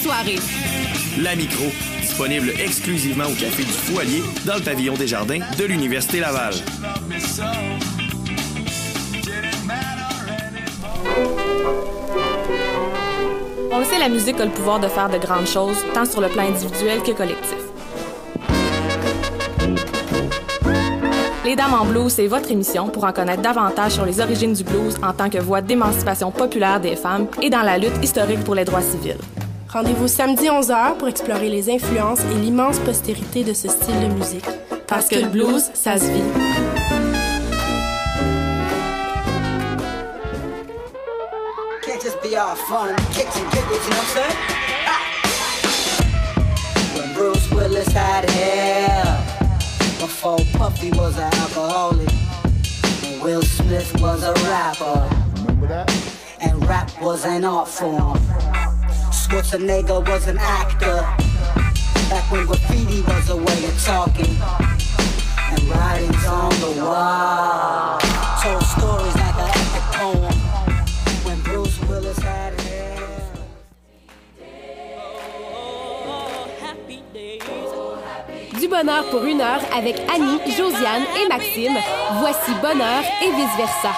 soirée. La Micro, disponible exclusivement au Café du Foualier, dans le pavillon des Jardins de l'Université Laval. On le sait, la musique a le pouvoir de faire de grandes choses, tant sur le plan individuel que collectif. Les Dames en blues, c'est votre émission pour en connaître davantage sur les origines du blues en tant que voie d'émancipation populaire des femmes et dans la lutte historique pour les droits civils. Rendez-vous samedi 11h pour explorer les influences et l'immense postérité de ce style de musique. Parce que le blues, ça se vit. Can't just be all fun, kicks and giggles, you know what I'm saying? When Bruce Willis had hair, before Puffy was an alcoholic, and Will Smith was a rapper, remember that? And rap was an art form. Schwarzenegger was an actor, back when graffiti was a way of talking, and writings on the wall told stories like an epic poem. When Bruce Willis had hair. Du bonheur pour une heure avec Annie, Josiane et Maxime. Voici Bonheur et vice-versa.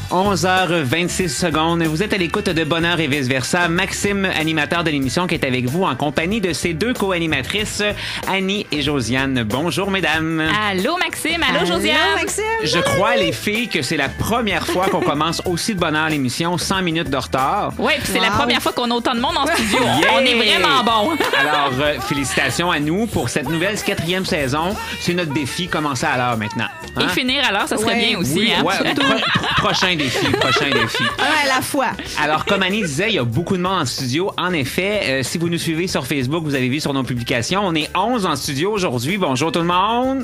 « 11h26. Vous êtes à l'écoute de Bonheur et vice-versa. Maxime, animateur de l'émission, qui est avec vous en compagnie de ses deux co-animatrices, Annie et Josiane. Bonjour, mesdames. Allô, Maxime. Allô, Josiane. Maxime. Je crois, les filles, que c'est la première fois qu'on commence aussi de bonne heure l'émission, 100 minutes de retard. Oui, puis c'est la première fois qu'on a autant de monde en studio. Yeah! On est vraiment bon. Alors, félicitations à nous pour cette nouvelle 4e saison. C'est notre défi, commencer à l'heure maintenant. Et finir à l'heure, ça serait bien aussi. Oui, hein? prochain défi. Un à la fois. Alors, comme Annie disait, il y a beaucoup de monde en studio. En effet, si vous nous suivez sur Facebook, vous avez vu sur nos publications, on est 11 en studio aujourd'hui. Bonjour tout le monde!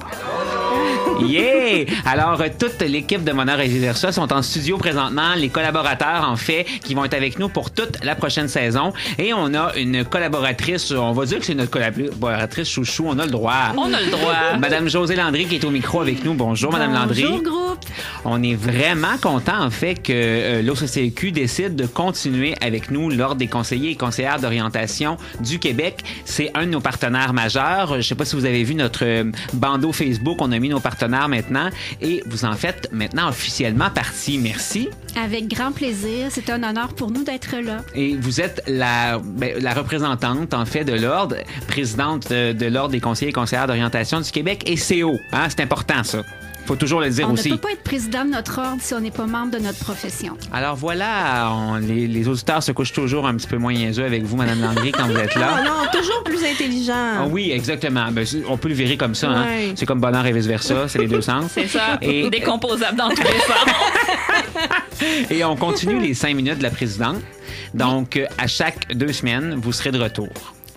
Yeah! Alors, toute l'équipe de Bonheur et vice-versa sont en studio présentement. Les collaborateurs, en fait, qui vont être avec nous pour toute la prochaine saison. Et on a une collaboratrice, on va dire que c'est notre collaboratrice chouchou, on a le droit. On a le droit. Madame Josée Landry qui est au micro avec nous. Bonjour, Madame Landry. Bonjour, groupe. On est vraiment content, en fait, que l'OCCQ décide de continuer avec nous l'Ordre des conseillers et conseillères d'orientation du Québec. C'est un de nos partenaires majeurs. Je ne sais pas si vous avez vu notre bandeau Facebook. On a mis nos partenaires maintenant et vous en faites maintenant officiellement partie. Merci. Avec grand plaisir. C'est un honneur pour nous d'être là. Et vous êtes la représentante, en fait, de l'Ordre, présidente de l'Ordre des conseillers et conseillères d'orientation du Québec et CO. Hein? C'est important, ça. Faut toujours le dire aussi. On ne peut pas être président de notre ordre si on n'est pas membre de notre profession. Alors voilà, les auditeurs se couchent toujours un petit peu moins niaiseux avec vous, Mme Landry, quand vous êtes là. Non, toujours plus intelligent. Ah oui, exactement. Ben, on peut le virer comme ça. Hein? Ouais. C'est comme bonheur et vice-versa, c'est les deux sens. C'est ça, et décomposable dans tous les sens. Et on continue les 5 minutes de la présidente. Donc, à chaque 2 semaines, vous serez de retour.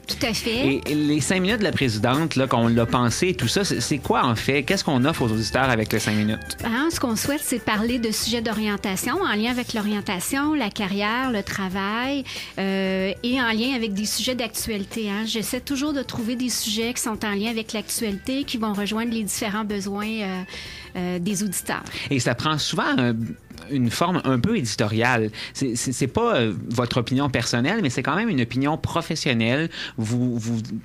Tout à fait. Et les 5 minutes de la présidente, là, qu'on l'a pensé et tout ça, c'est quoi en fait? Qu'est-ce qu'on offre aux auditeurs avec les 5 minutes? Ce qu'on souhaite, c'est parler de sujets d'orientation en lien avec l'orientation, la carrière, le travail et en lien avec des sujets d'actualité. Hein. J'essaie toujours de trouver des sujets qui sont en lien avec l'actualité, qui vont rejoindre les différents besoins des auditeurs. Et ça prend souvent une forme un peu éditoriale. C'est pas votre opinion personnelle, mais c'est quand même une opinion professionnelle. Vous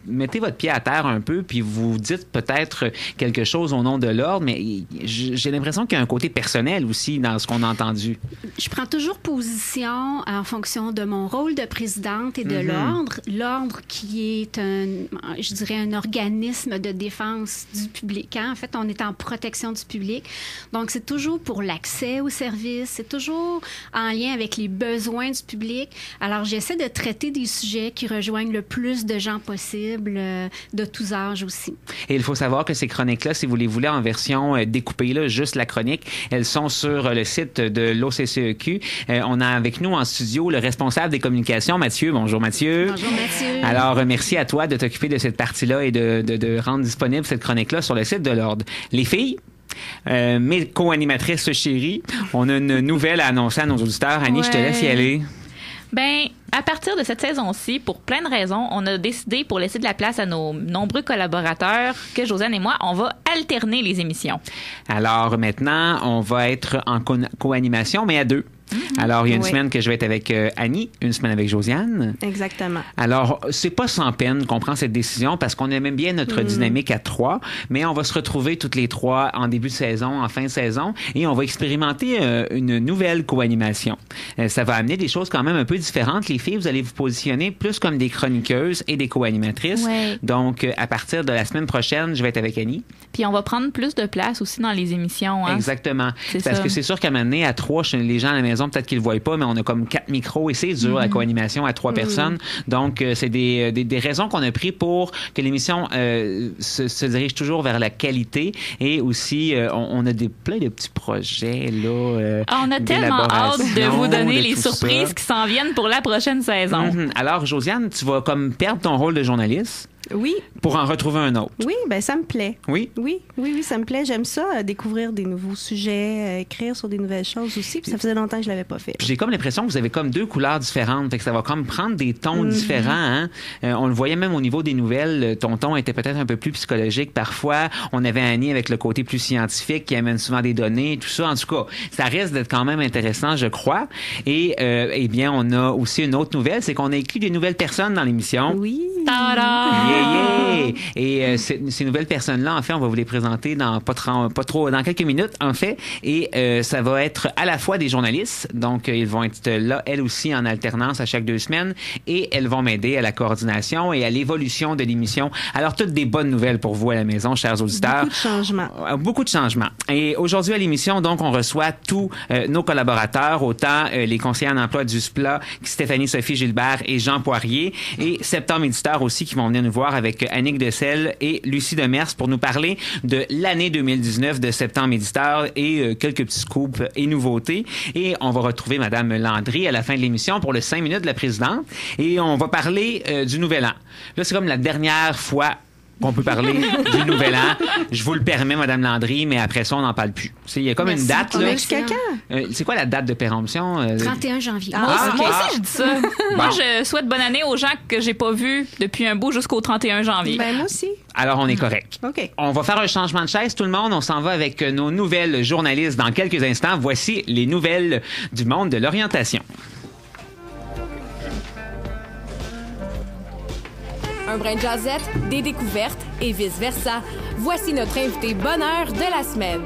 mettez votre pied à terre un peu, puis vous dites peut-être quelque chose au nom de l'ordre, mais j'ai l'impression qu'il y a un côté personnel aussi dans ce qu'on a entendu. Je prends toujours position en fonction de mon rôle de présidente et de l'ordre. L'ordre qui est un organisme de défense du public. Hein? En fait, on est en protection du public. Donc, c'est toujours pour l'accès aux services. C'est toujours en lien avec les besoins du public. Alors, j'essaie de traiter des sujets qui rejoignent le plus de gens possible, de tous âges aussi. Et il faut savoir que ces chroniques-là, si vous les voulez en version découpée, là, juste la chronique, elles sont sur le site de l'OCCEQ. On a avec nous en studio le responsable des communications, Mathieu. Bonjour, Mathieu. Bonjour, Mathieu. Alors, merci à toi de t'occuper de cette partie-là et de rendre disponible cette chronique-là sur le site de l'Ordre. Les filles? Mes co-animatrices chéries, on a une nouvelle à annoncer à nos auditeurs. Annie, je te laisse y aller. Ben, à partir de cette saison-ci, pour plein de raisons, on a décidé, pour laisser de la place à nos nombreux collaborateurs, que Josiane et moi, on va alterner les émissions. Alors maintenant, on va être en co-animation, mais à deux. Alors, il y a une semaine que je vais être avec Annie, une semaine avec Josiane. Exactement. Alors, c'est pas sans peine qu'on prend cette décision parce qu'on aime bien notre dynamique à 3, mais on va se retrouver toutes les 3 en début de saison, en fin de saison, et on va expérimenter une nouvelle co-animation. Ça va amener des choses quand même un peu différentes. Les filles, vous allez vous positionner plus comme des chroniqueuses et des co-animatrices. Ouais. Donc, à partir de la semaine prochaine, je vais être avec Annie. Puis on va prendre plus de place aussi dans les émissions. Hein? Exactement. C'est Parce ça. que c'est sûr qu'à un moment donné, à 3, les gens à la maison, peut-être qu'ils le voient pas, mais on a comme 4 micros et c'est dur la co-animation à 3 personnes. Donc, c'est des raisons qu'on a pris pour que l'émission se dirige toujours vers la qualité et aussi, on a plein de petits projets, là. On a tellement hâte de vous donner les surprises ça. qui s'en viennent pour la prochaine saison. Alors, Josiane, tu vas comme perdre ton rôle de journaliste Oui, pour en retrouver un autre. oui, ben ça me plaît. Oui? Oui, ça me plaît. J'aime ça, découvrir des nouveaux sujets, écrire sur des nouvelles choses aussi. Puis ça faisait longtemps que je l'avais pas fait. Puis j'ai comme l'impression que vous avez comme 2 couleurs différentes. Fait que ça va comme prendre des tons différents. Hein? On le voyait même au niveau des nouvelles. Ton ton était peut-être un peu plus psychologique parfois. On avait Annie avec le côté plus scientifique qui amène souvent des données, tout ça. En tout cas, ça risque d'être quand même intéressant, je crois. Et eh bien, on a aussi une autre nouvelle, c'est qu'on a inclus des nouvelles personnes dans l'émission. Oui. Ta-da! Yeah! Et ces nouvelles personnes-là, en fait, on va vous les présenter dans pas trop dans quelques minutes, en fait. Et ça va être à la fois des journalistes, donc ils vont être là, elles aussi, en alternance à chaque 2 semaines, et elles vont m'aider à la coordination et à l'évolution de l'émission. Alors, toutes des bonnes nouvelles pour vous à la maison, chers auditeurs. Beaucoup de changements. Beaucoup de changements. Et aujourd'hui, à l'émission, donc, on reçoit tous nos collaborateurs, autant les conseillers en emploi du SPLA, Stéphanie-Sophie Gilbert et Jean Poirier, et Septembre Éditeur aussi, qui vont venir nous voir avec Annick Dessel et Lucie Demers pour nous parler de l'année 2019 de Septembre Éditeur et quelques petits scoops et nouveautés. Et on va retrouver Madame Landry à la fin de l'émission pour le 5 minutes de la présidente. Et on va parler du Nouvel An. Là, c'est comme la dernière fois qu'on peut parler du Nouvel An. Je vous le permets, Madame Landry, mais après ça, on n'en parle plus. Il y a comme Merci. une date, là. Jusqu'à quand? C'est quoi la date de péremption? 31 janvier. Moi ok. aussi, je dis ça. Moi, je souhaite bonne année aux gens que j'ai pas vus depuis un bout jusqu'au 31 janvier. Ben moi aussi. Alors, on est correct. OK. On va faire un changement de chaise, tout le monde. On s'en va avec nos nouvelles journalistes dans quelques instants. Voici les nouvelles du monde de l'orientation. Un brin de jazzette, des découvertes et vice-versa. Voici notre invité bonheur de la semaine.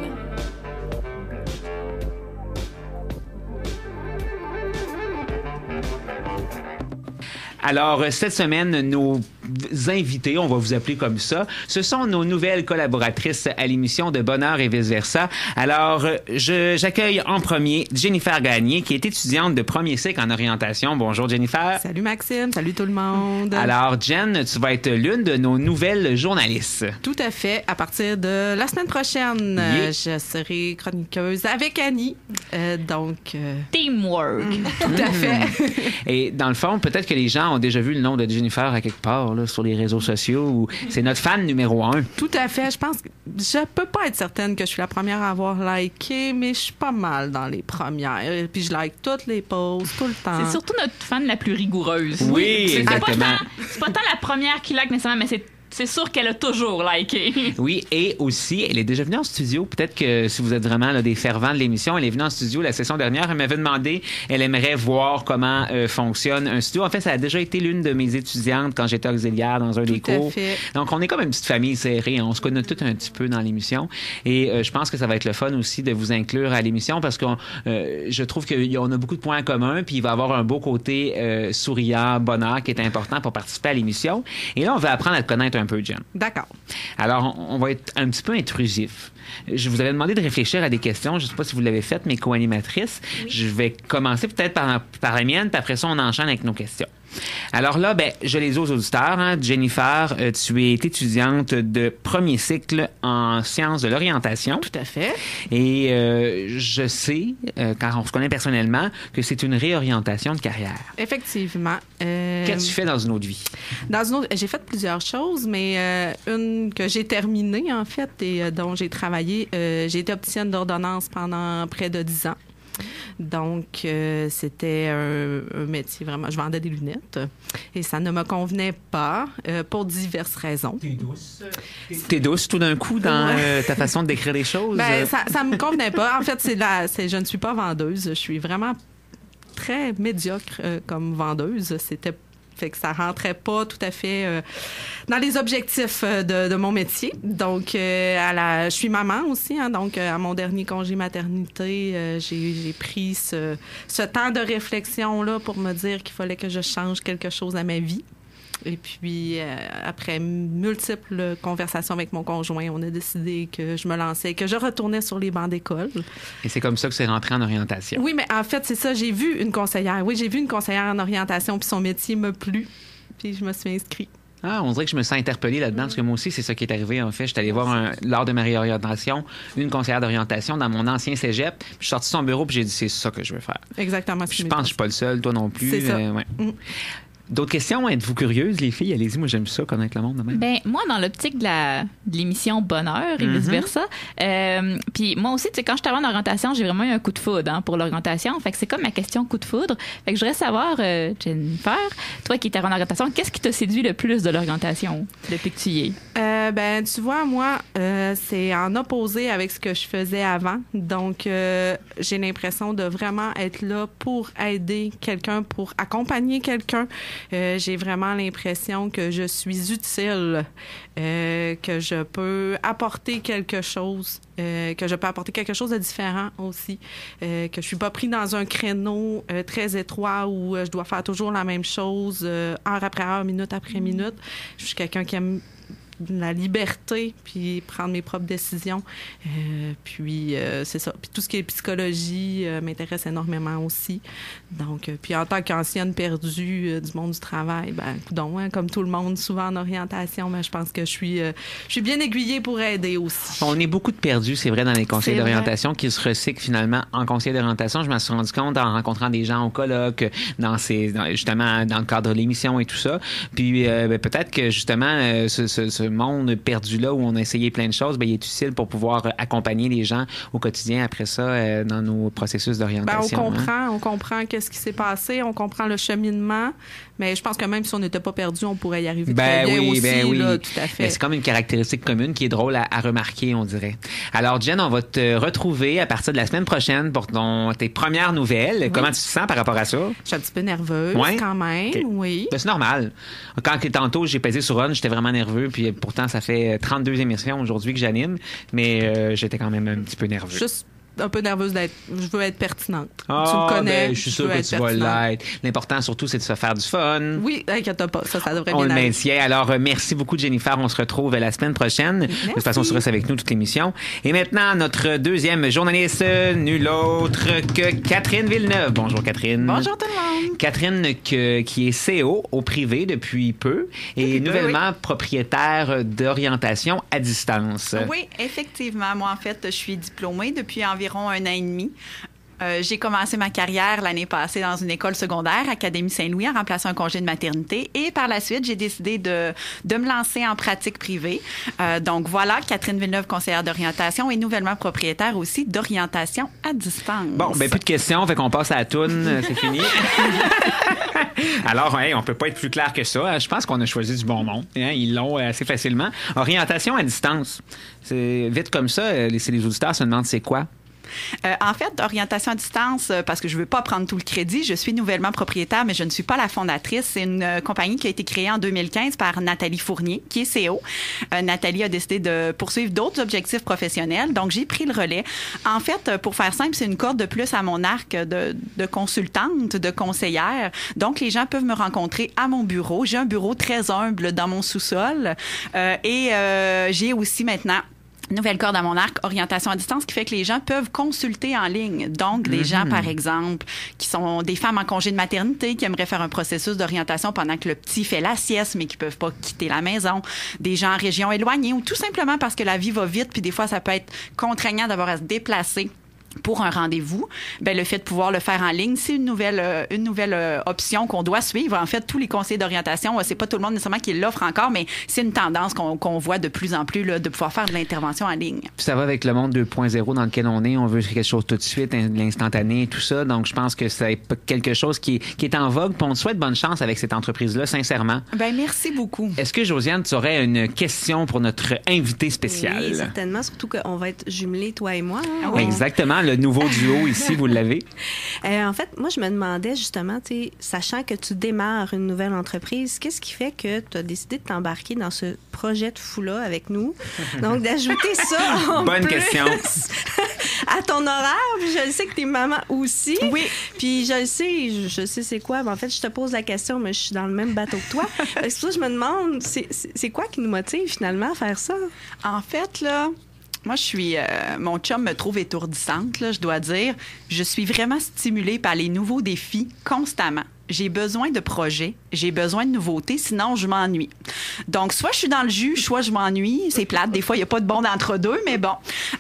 Alors, cette semaine, nos invités, on va vous appeler comme ça, ce sont nos nouvelles collaboratrices à l'émission de Bonheur et vice-versa. Alors, j'accueille en premier Jennifer Gagné, qui est étudiante de premier cycle en orientation. Bonjour, Jennifer. Salut Maxime, salut tout le monde. Alors, Jen, tu vas être l'une de nos nouvelles journalistes. Tout à fait. À partir de la semaine prochaine, je serai chroniqueuse avec Annie. Teamwork. Tout à fait. Et dans le fond, peut-être que les gens ont déjà vu le nom de Jennifer à quelque part là, sur les réseaux sociaux où c'est notre fan numéro 1. Tout à fait. Je pense que je peux pas être certaine que je suis la première à avoir liké, mais je suis pas mal dans les premières. Et puis je like toutes les posts tout le temps. C'est surtout notre fan la plus rigoureuse. Oui, C'est exactement. c'est pas tant la première qui like nécessairement, mais c'est sûr qu'elle a toujours liké. Oui, et aussi, elle est déjà venue en studio. Peut-être que si vous êtes vraiment là, des fervents de l'émission, elle est venue en studio la session dernière. Elle m'avait demandé, elle aimerait voir comment fonctionne un studio. En fait, ça a déjà été l'une de mes étudiantes quand j'étais auxiliaire dans un des cours. Fait. Donc, on est comme une petite famille serrée. On se connaît tout un petit peu dans l'émission. Et je pense que ça va être le fun aussi de vous inclure à l'émission parce que je trouve qu'on a beaucoup de points communs. Puis, il va y avoir un beau côté souriant, bonheur qui est important pour participer à l'émission. Et là, on va apprendre à te connaître un peu, Jen. D'accord. Alors, on va être un petit peu intrusif. Je vous avais demandé de réfléchir à des questions. Je ne sais pas si vous l'avez fait, mes co-animatrices. Oui. Je vais commencer peut-être par la mienne, puis après ça, on enchaîne avec nos questions. Alors là, je les ai aux auditeurs. Hein. Jennifer, tu es étudiante de premier cycle en sciences de l'orientation. Tout à fait. Et je sais, car on se connaît personnellement, que c'est une réorientation de carrière. Effectivement. Qu'as-tu fait dans une autre vie? Dans une autre, j'ai fait plusieurs choses, mais une que j'ai terminée, en fait, et dont j'ai travaillé, j'ai été opticienne d'ordonnance pendant près de 10 ans. Donc, c'était un métier vraiment... Je vendais des lunettes et ça ne me convenait pas pour diverses raisons. T'es douce tout d'un coup dans ta façon de décrire les choses? Ben, ça me convenait pas. En fait, je ne suis pas vendeuse. Je suis vraiment très médiocre comme vendeuse. Fait que ça rentrait pas tout à fait dans les objectifs de mon métier. Donc, je suis maman aussi. Hein, donc, à mon dernier congé maternité, j'ai pris ce temps de réflexion-là pour me dire qu'il fallait que je change quelque chose à ma vie. Et puis, après multiples conversations avec mon conjoint, on a décidé que je me lançais, que je retournais sur les bancs d'école. Et c'est comme ça que c'est rentré en orientation. Oui, mais en fait, c'est ça. J'ai vu une conseillère. Oui, j'ai vu une conseillère en orientation, puis son métier m'a plu. Puis je me suis inscrite. Ah, on dirait que je me sens interpellée là-dedans, parce que moi aussi, c'est ça qui est arrivé, en fait. Je suis allée voir, lors de ma réorientation, une conseillère d'orientation dans mon ancien cégep. Puis je suis sortie de son bureau, puis j'ai dit, c'est ça que je veux faire. Exactement. Je pense que je suis pas le seul, toi non plus. C'est ça. Ouais. D'autres questions? Êtes-vous curieuses, les filles? Allez-y, moi, j'aime ça, connaître le monde de même. Ben, moi, dans l'optique de l'émission Bonheur et vice-versa, puis moi aussi, tu sais, quand je suis allée en orientation, j'ai vraiment eu un coup de foudre pour l'orientation. Fait que c'est comme ma question coup de foudre. Fait que je voudrais savoir, Jennifer, toi qui étais en orientation, qu'est-ce qui t'a séduit le plus de l'orientation depuis que tu y es? Ben, tu vois, moi, c'est en opposé avec ce que je faisais avant. Donc, j'ai l'impression de vraiment être là pour aider quelqu'un, pour accompagner quelqu'un. J'ai vraiment l'impression que je suis utile, que je peux apporter quelque chose, de différent aussi, que je suis pas pris dans un créneau très étroit où je dois faire toujours la même chose, heure après heure, minute après minute. Je suis quelqu'un qui aime la liberté, puis prendre mes propres décisions. Puis c'est ça. Puis tout ce qui est psychologie m'intéresse énormément aussi. Donc, puis en tant qu'ancienne perdue du monde du travail, ben, coudonc, hein, comme tout le monde, souvent en orientation, mais je pense que je suis bien aiguillée pour aider aussi. On est beaucoup de perdus, c'est vrai, dans les conseils d'orientation qui se recyclent finalement en conseil d'orientation. Je m'en suis rendu compte en rencontrant des gens au colloque, justement dans le cadre de l'émission et tout ça. Puis peut-être que justement ce monde perdu-là où on a essayé plein de choses, ben, il est utile pour pouvoir accompagner les gens au quotidien après ça dans nos processus d'orientation. Ben, on comprend qu'est-ce qui s'est passé, on comprend le cheminement, mais je pense que même si on n'était pas perdu, on pourrait y arriver très bien aussi. Là, tout à fait. Ben, c'est comme une caractéristique commune qui est drôle à remarquer, on dirait. Alors, Jen, on va te retrouver à partir de la semaine prochaine pour tes premières nouvelles. Oui. Comment tu te sens par rapport à ça? Je suis un petit peu nerveuse quand même, oui. Ben, c'est normal. Quand tantôt, j'ai pesé sur on, j'étais vraiment nerveux, puis pourtant, ça fait 32 émissions aujourd'hui que j'anime, mais j'étais quand même un petit peu nerveux. Juste un peu nerveuse je veux être pertinente. Tu me connais. Ben, je suis sûre que tu vas l'être. L'important, surtout, c'est de se faire du fun. Oui, inquiète pas. Ça devrait bien aller. On le maintient. Alors, merci beaucoup, Jennifer. On se retrouve la semaine prochaine. Merci. De toute façon, tu restes avec nous toute l'émission. Et maintenant, notre deuxième journaliste, nul autre que Catherine Villeneuve. Bonjour, Catherine. Bonjour tout le monde. Catherine, qui est CO au privé depuis peu et nouvellement propriétaire d'orientation à distance. Oui, effectivement. Moi, en fait, je suis diplômée depuis environ 1 an et demi. J'ai commencé ma carrière l'année passée dans une école secondaire, Académie Saint-Louis, en remplaçant un congé de maternité. Et par la suite, j'ai décidé de me lancer en pratique privée. Donc voilà, Catherine Villeneuve, conseillère d'orientation et nouvellement propriétaire aussi d'orientation à distance. Bon, ben plus de questions, fait qu'on passe à la toune, c'est fini. Alors, on peut pas être plus clair que ça. Je pense qu'on a choisi du bon nom. Ils l'ont assez facilement. Orientation à distance. C'est vite comme ça, les auditeurs se demandent c'est quoi? En fait, orientation à distance, parce que je ne veux pas prendre tout le crédit, je suis nouvellement propriétaire, mais je ne suis pas la fondatrice. C'est une compagnie qui a été créée en 2015 par Nathalie Fournier, qui est CO. Nathalie a décidé de poursuivre d'autres objectifs professionnels, donc j'ai pris le relais. En fait, pour faire simple, c'est une corde de plus à mon arc de consultante, de conseillère. Donc, les gens peuvent me rencontrer à mon bureau. J'ai un bureau très humble dans mon sous-sol et j'ai aussi maintenant nouvelle corde à mon arc, orientation à distance, qui fait que les gens peuvent consulter en ligne. Donc, des gens, par exemple, qui sont des femmes en congé de maternité, qui aimeraient faire un processus d'orientation pendant que le petit fait la sieste, mais qui peuvent pas quitter la maison. Des gens en région éloignée ou tout simplement parce que la vie va vite, puis des fois, ça peut être contraignant d'avoir à se déplacer pour un rendez-vous, ben le fait de pouvoir le faire en ligne, c'est une nouvelle option qu'on doit suivre. En fait, tous les conseillers d'orientation, c'est pas tout le monde nécessairement qui l'offre encore, mais c'est une tendance qu'on voit de plus en plus, là, de pouvoir faire de l'intervention en ligne. Puis ça va avec le monde 2.0 dans lequel on est. On veut quelque chose tout de suite, l'instantané, tout ça. Donc, je pense que c'est quelque chose qui est en vogue. Puis on te souhaite bonne chance avec cette entreprise-là, sincèrement. Ben merci beaucoup. Est-ce que, Josiane, tu aurais une question pour notre invité spécial? Oui, certainement. Surtout qu'on va être jumelés, toi et moi. Hein? Oui. Exactement. Le nouveau duo ici, vous l'avez. En fait, moi, je me demandais justement, sachant que tu démarres une nouvelle entreprise, qu'est-ce qui fait que tu as décidé de t'embarquer dans ce projet de fou-là avec nous? Donc, d'ajouter ça en Bonne plus question. à ton horaire. Puis je sais que t'es maman aussi. Oui. Puis je sais c'est quoi. Mais en fait, je te pose la question, mais je suis dans le même bateau que toi. C'est pour ça que je me demande, c'est quoi qui nous motive finalement à faire ça? En fait, là... Moi, mon chum me trouve étourdissante, là, je dois dire. Je suis vraiment stimulée par les nouveaux défis constamment. J'ai besoin de projets, j'ai besoin de nouveautés, sinon je m'ennuie. Donc, soit je suis dans le jus, soit je m'ennuie. C'est plate, des fois, il n'y a pas de bon d'entre-deux, mais bon.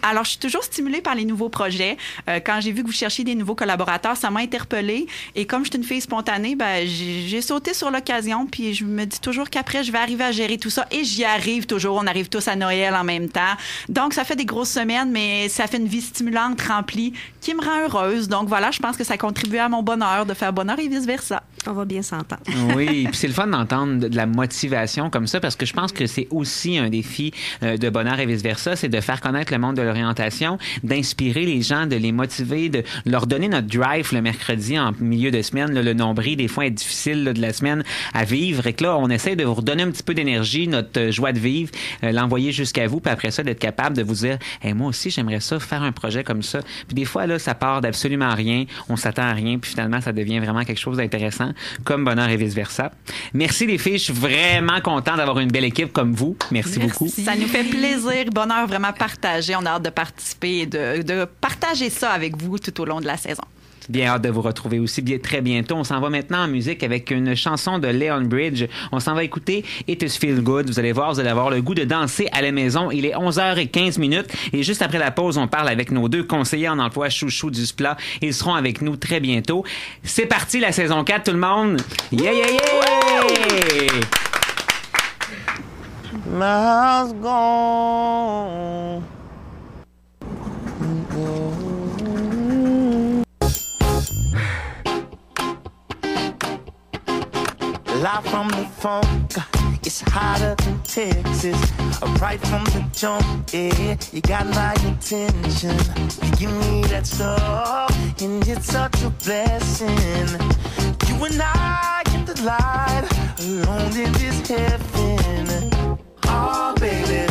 Alors, je suis toujours stimulée par les nouveaux projets. Quand j'ai vu que vous cherchiez des nouveaux collaborateurs, ça m'a interpellée. Et comme je suis une fille spontanée, ben, j'ai sauté sur l'occasion, puis je me dis toujours qu'après, je vais arriver à gérer tout ça. Et j'y arrive toujours. On arrive tous à Noël en même temps. Donc, ça fait des grosses semaines, mais ça fait une vie stimulante, remplie, qui me rend heureuse. Donc, voilà, je pense que ça contribue à mon bonheur, de faire bonheur et vice-versa. On va bien s'entendre. Oui, puis c'est le fun d'entendre de la motivation comme ça, parce que je pense que c'est aussi un défi de bonheur et vice-versa, c'est de faire connaître le monde de l'orientation, d'inspirer les gens, de les motiver, de leur donner notre drive le mercredi en milieu de semaine. Là, le nombril, des fois, est difficile là, de la semaine à vivre. Et que là, on essaie de vous redonner un petit peu d'énergie, notre joie de vivre, l'envoyer jusqu'à vous, puis après ça, d'être capable de vous dire hey, moi aussi, j'aimerais ça, faire un projet comme ça. Puis des fois, là, ça part d'absolument rien, on s'attend à rien, puis finalement, ça devient vraiment quelque chose d'intéressant, comme bonheur et vice-versa. Merci les filles, je suis vraiment content d'avoir une belle équipe comme vous. Merci beaucoup. Ça nous fait plaisir, bonheur vraiment partagé. On a hâte de participer et de partager ça avec vous tout au long de la saison. Bien hâte de vous retrouver aussi très bientôt. On s'en va maintenant en musique avec une chanson de Leon Bridge. On s'en va écouter It Is Feel Good. Vous allez voir, vous allez avoir le goût de danser à la maison. Il est 11h15 et juste après la pause, on parle avec nos deux conseillers en emploi chouchou du SPLA. Ils seront avec nous très bientôt. C'est parti, la saison 4, tout le monde! Yeah, yeah, yeah! My house gone. Live from the funk, it's hotter than Texas. Right from the jump, yeah, you got my attention. You give me that stuff, and it's such a blessing. You and I get the light, alone in this heaven. Oh, baby,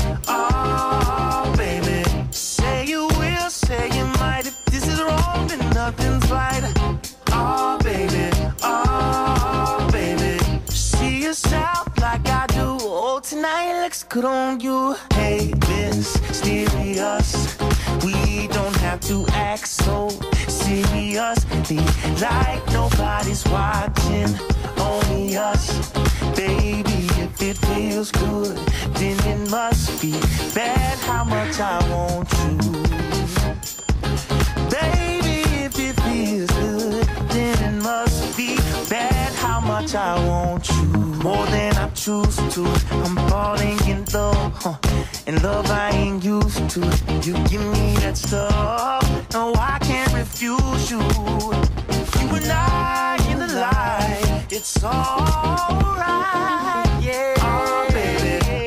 say you will, say you might. If this is wrong, then nothing's right. Oh, baby, see yourself like I do. Oh, tonight looks good on you. Hey, mysterious. We don't have to act so seriously, like nobody's watching, only us. Baby, if it feels good, then it must be bad how much I want you. Baby, if it feels good, then it must be bad how much I want you. More than I choose to. I'm falling in love, and love I ain't used to. You give me that stuff, no I can't refuse you. You and I in the light, it's alright, yeah.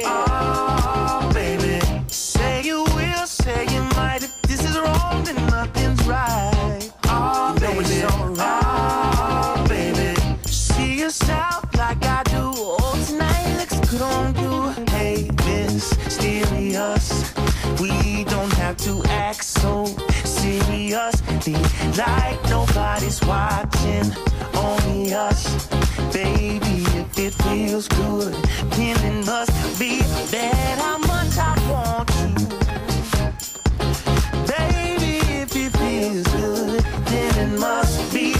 Oh baby, say you will, say you might. If this is wrong, then nothing's right. Oh baby, it's alright. Baby, see yourself like I do. Oh, tonight looks good on you. Hey, mysterious. We don't have to act so seriously, like nobody's watching, only us. Baby, if it feels good, then it must be bad how much I want you. Baby, if it feels good, then it must be.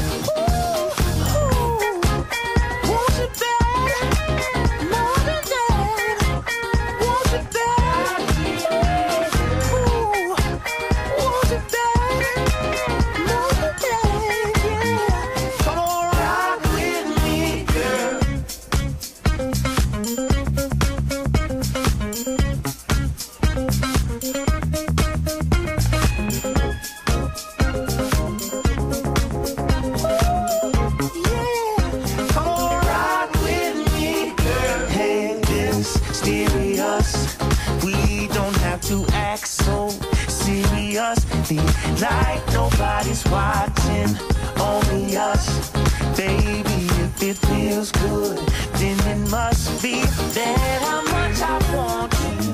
like nobody's watching, only us. Baby, if it feels good, then it must be that how much I want you.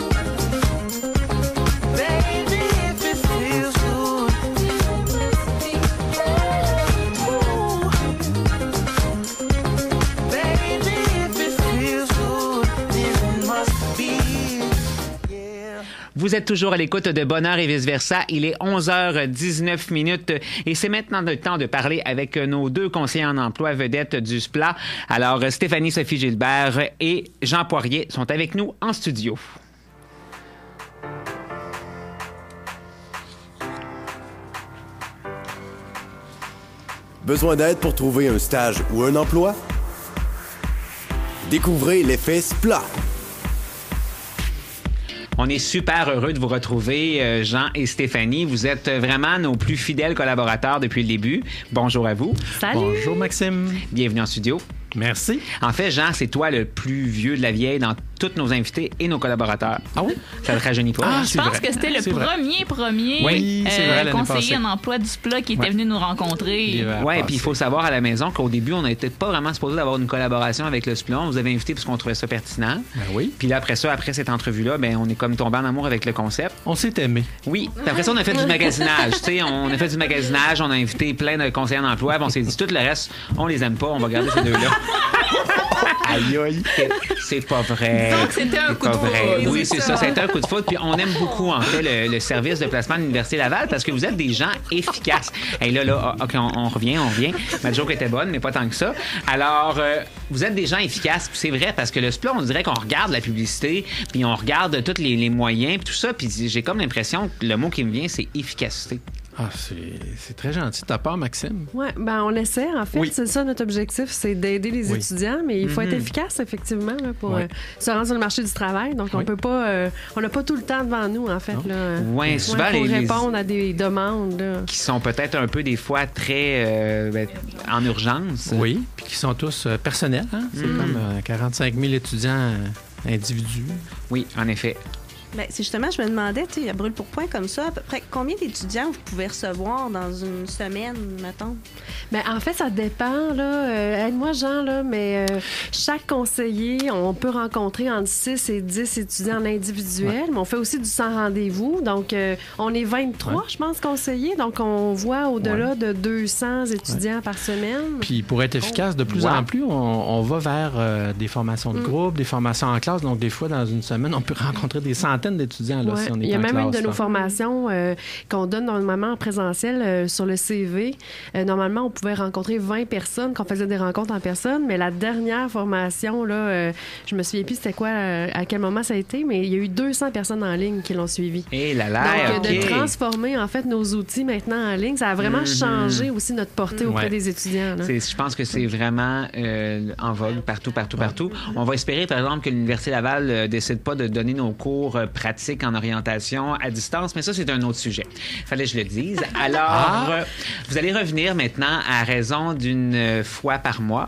Baby, if it feels good, ooh. Baby, if it feels good, then it must be. Vous êtes toujours à l'écoute de Bonheur et vice-versa. Il est 11h19 et c'est maintenant le temps de parler avec nos deux conseillers en emploi vedettes du SPLA. Alors, Stéphanie-Sophie Gilbert et Jean Poirier sont avec nous en studio. Besoin d'aide pour trouver un stage ou un emploi? Découvrez l'effet SPLA. On est super heureux de vous retrouver, Jean et Stéphanie. Vous êtes vraiment nos plus fidèles collaborateurs depuis le début. Bonjour à vous. Salut. Bonjour, Maxime. Bienvenue en studio. Merci. En fait, Jean, c'est toi le plus vieux de la vieille dans tous nos invités et nos collaborateurs. Ah oui? Ça ne te rajeunit pas. Je pense que c'était le premier oui, conseiller en emploi du SPLA qui était venu nous rencontrer. Oui, puis il faut savoir à la maison qu'au début, on n'était pas vraiment supposé d'avoir une collaboration avec le SPLA. On vous avait invité parce qu'on trouvait ça pertinent. Ben oui. Puis là, après cette entrevue-là, on est comme tombé en amour avec le concept. On s'est aimé. Oui. Puis après ça, on a fait du magasinage. On a fait du magasinage, on a invité plein de conseillers en emploi. On s'est dit, tout le reste, on les aime pas, on va garder ces deux-là. Aïe, aïe. C'est pas vrai. Donc, c'était un coup de foudre. Oui, c'est ça. C'était un coup de foudre. Puis on aime beaucoup, en fait, le service de placement de l'Université Laval parce que vous êtes des gens efficaces. Et là, OK, on revient. Ma joke était bonne, mais pas tant que ça. Alors, vous êtes des gens efficaces. Puis c'est vrai parce que le SPLA, on dirait qu'on regarde la publicité, puis on regarde tous les moyens, puis tout ça. Puis j'ai comme l'impression que le mot qui me vient, c'est efficacité. Ah, c'est très gentil de ta part, Maxime. Oui, on essaie, en fait. Oui. C'est ça, notre objectif, c'est d'aider les étudiants, mais il faut être efficace, effectivement, là, pour se rendre sur le marché du travail. Donc, on peut pas... on n'a pas tout le temps devant nous, en fait. Oui, souvent, pour répondre à des demandes. Là. Qui sont peut-être un peu, des fois, très en urgence. Oui, puis qui sont tous personnels. Hein? C'est comme 45 000 étudiants individus. Oui, en effet. Bien, c'est justement, je me demandais, tu sais, à brûle pour point comme ça, à peu près combien d'étudiants vous pouvez recevoir dans une semaine, mettons? Bien, en fait, ça dépend, là. Aide-moi, Jean, là, mais chaque conseiller, on peut rencontrer entre 6 et 10 étudiants en individuel, mais on fait aussi du sans rendez-vous. Donc, on est 23, je pense, conseillers. Donc, on voit au-delà de 200 étudiants par semaine. Puis, pour être efficace, de plus en plus, on va vers des formations de groupe, des formations en classe. Donc, des fois, dans une semaine, on peut rencontrer des centaines d'étudiants là, si on est en classe. Il y a même une de nos formations qu'on donne normalement en présentiel sur le CV. Normalement, on pouvait rencontrer 20 personnes, qu'on faisait des rencontres en personne, mais la dernière formation, là, je me souviens plus c'était quoi, à quel moment ça a été, mais il y a eu 200 personnes en ligne qui l'ont suivi. Et là, donc, de transformer, en fait, nos outils maintenant en ligne, ça a vraiment changé aussi notre portée auprès des étudiants. Là. Je pense que c'est vraiment en vogue partout. On va espérer, par exemple, que l'Université Laval ne décide pas de donner nos cours pratique en orientation à distance, mais ça, c'est un autre sujet. Fallait que je le dise. Alors, vous allez revenir maintenant à raison d'une fois par mois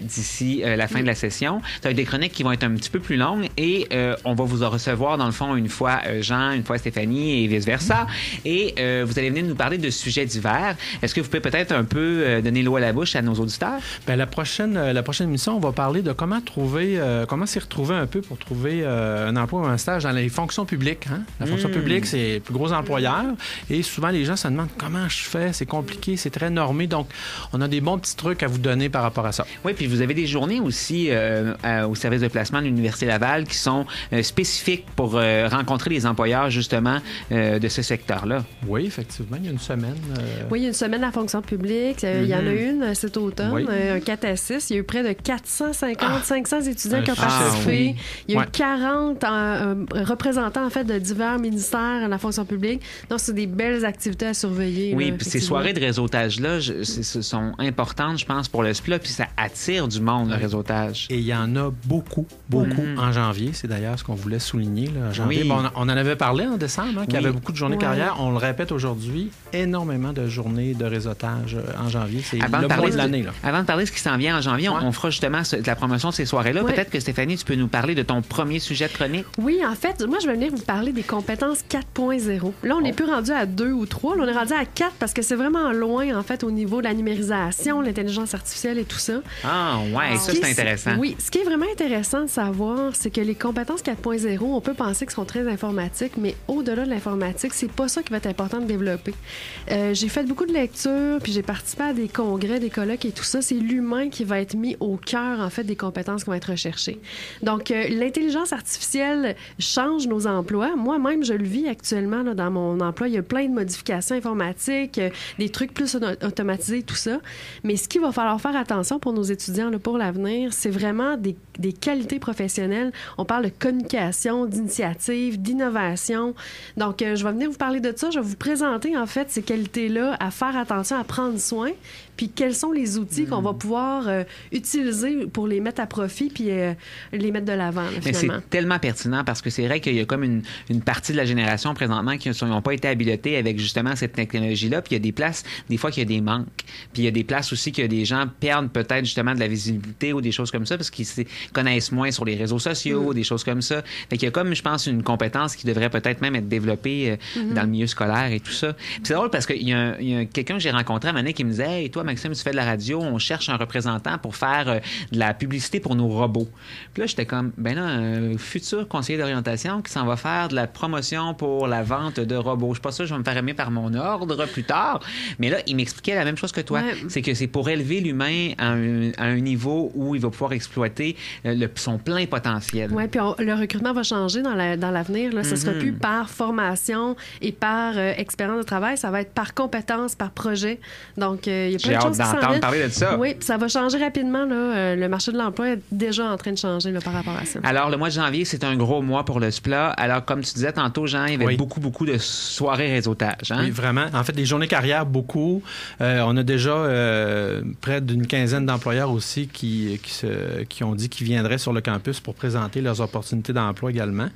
d'ici la fin de la session. Ça va être des chroniques qui vont être un petit peu plus longues et on va vous en recevoir, dans le fond, une fois Jean, une fois Stéphanie et vice-versa. Et vous allez venir nous parler de sujets divers. Est-ce que vous pouvez peut-être un peu donner l'eau à la bouche à nos auditeurs? Bien, la prochaine émission, on va parler de comment s'y retrouver un peu pour trouver un emploi ou un stage dans les fonctions publiques. Hein? La fonction publique, c'est le plus gros employeur. Et souvent, les gens se demandent comment je fais. C'est compliqué, c'est très normé. Donc, on a des bons petits trucs à vous donner par rapport à ça. Oui, puis vous avez des journées aussi au service de placement de l'Université Laval qui sont spécifiques pour rencontrer les employeurs, justement, de ce secteur-là. Oui, effectivement. Il y a une semaine. Oui, il y a une semaine à la fonction publique. Il y en a une cet automne, un 4 à 6. Il y a eu près de 500 étudiants qui ont participé. Il y a eu 40 représentants, en fait, de divers ministères à la fonction publique. Donc, c'est des belles activités à surveiller. Oui, puis ces soirées de réseautage-là sont importantes, je pense, pour le SPLA, puis ça attire du monde, le réseautage. Et il y en a beaucoup en janvier. C'est d'ailleurs ce qu'on voulait souligner. Là, en janvier. Oui. Bon, on en avait parlé en décembre, qu'il y avait beaucoup de journées carrière. On le répète aujourd'hui, énormément de journées de réseautage en janvier. C'est le mois de l'année. Là. Avant de parler de ce qui s'en vient en janvier, on fera justement de la promotion de ces soirées-là. Peut-être que Stéphanie, tu peux nous parler de ton premier sujet de chronique? Oui, en fait, moi, je vais venir vous parler des compétences 4.0. Là, on n'est plus rendu à 2 ou 3. Là, on est rendu à 4 parce que c'est vraiment loin, en fait, au niveau de la numérisation, l'intelligence artificielle et tout ça. Ah, ouais, ça, c'est intéressant. Oui, ce qui est vraiment intéressant de savoir, c'est que les compétences 4.0, on peut penser qu'elles sont très informatiques, mais au-delà de l'informatique, c'est pas ça qui va être important de développer. J'ai fait beaucoup de lectures, puis j'ai participé à des congrès, des colloques et tout ça. C'est l'humain qui va être mis au cœur, en fait, des compétences qui vont être recherchées. Donc, l'intelligence artificielle change nos emplois. Moi-même, je le vis actuellement là, dans mon emploi. Il y a plein de modifications informatiques, des trucs plus automatisés, tout ça. Mais ce qu'il va falloir faire attention pour nos étudiants là, pour l'avenir, c'est vraiment des qualités professionnelles. On parle de communication, d'initiative, d'innovation. Donc, je vais venir vous parler de ça. Je vais vous présenter, en fait, ces qualités-là, à faire attention, à prendre soin, puis quels sont les outils qu'on va pouvoir utiliser pour les mettre à profit puis les mettre de l'avant, là, mais finalement. c'est tellement pertinent parce que c'est vrai qu'il y a comme une partie de la génération présentement qui n'ont pas été habilités avec justement cette technologie-là. Puis il y a des places, des fois, qu'il y a des manques. Puis il y a des places aussi que des gens perdent peut-être justement de la visibilité ou des choses comme ça parce qu'ils connaissent moins sur les réseaux sociaux, des choses comme ça. Fait qu'il y a comme, je pense, une compétence qui devrait peut-être même être développée dans le milieu scolaire et tout ça. Puis c'est drôle parce qu'il y a quelqu'un que j'ai rencontré à un moment donné qui me disait « Hey, toi, Maxime, tu fais de la radio, on cherche un représentant pour faire de la publicité pour nos robots. » Puis là, j'étais comme, ben là, un futur conseiller d'orientation qui s'en va faire de la promotion pour la vente de robots. Je suis pas sûr, je vais me faire aimer par mon ordre plus tard. Mais là, il m'expliquait la même chose que toi. Ouais. C'est que c'est pour élever l'humain à un niveau où il va pouvoir exploiter son plein potentiel. Oui, puis le recrutement va changer dans l'avenir. Ce ne sera plus par formation et par expérience de travail, ça va être par compétence, par projet. Donc, il y a plein de choses qui s'en viennent. J'ai hâte d'entendre parler de ça. Oui, puis ça va changer rapidement. Là. Le marché de l'emploi est déjà en train de changer là, par rapport à ça. Alors, le mois de janvier, c'est un gros mois pour le SPLA. Alors, comme tu disais tantôt, Jean, il y avait beaucoup de soirées réseautage. Hein? Oui, vraiment. En fait, les journées carrières, beaucoup. On a déjà près d'une quinzaine d'employeurs aussi qui ont dit qu'ils viendraient sur le campus pour présenter leurs opportunités d'emploi également.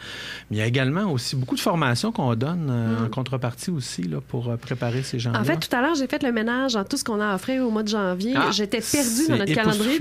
Mais il y a également aussi beaucoup de formations qu'on donne en contrepartie aussi là, pour préparer ces gens-là. En fait, tout à l'heure, j'ai fait le ménage dans tout ce qu'on a offert au mois de janvier. J'étais perdue dans notre calendrier.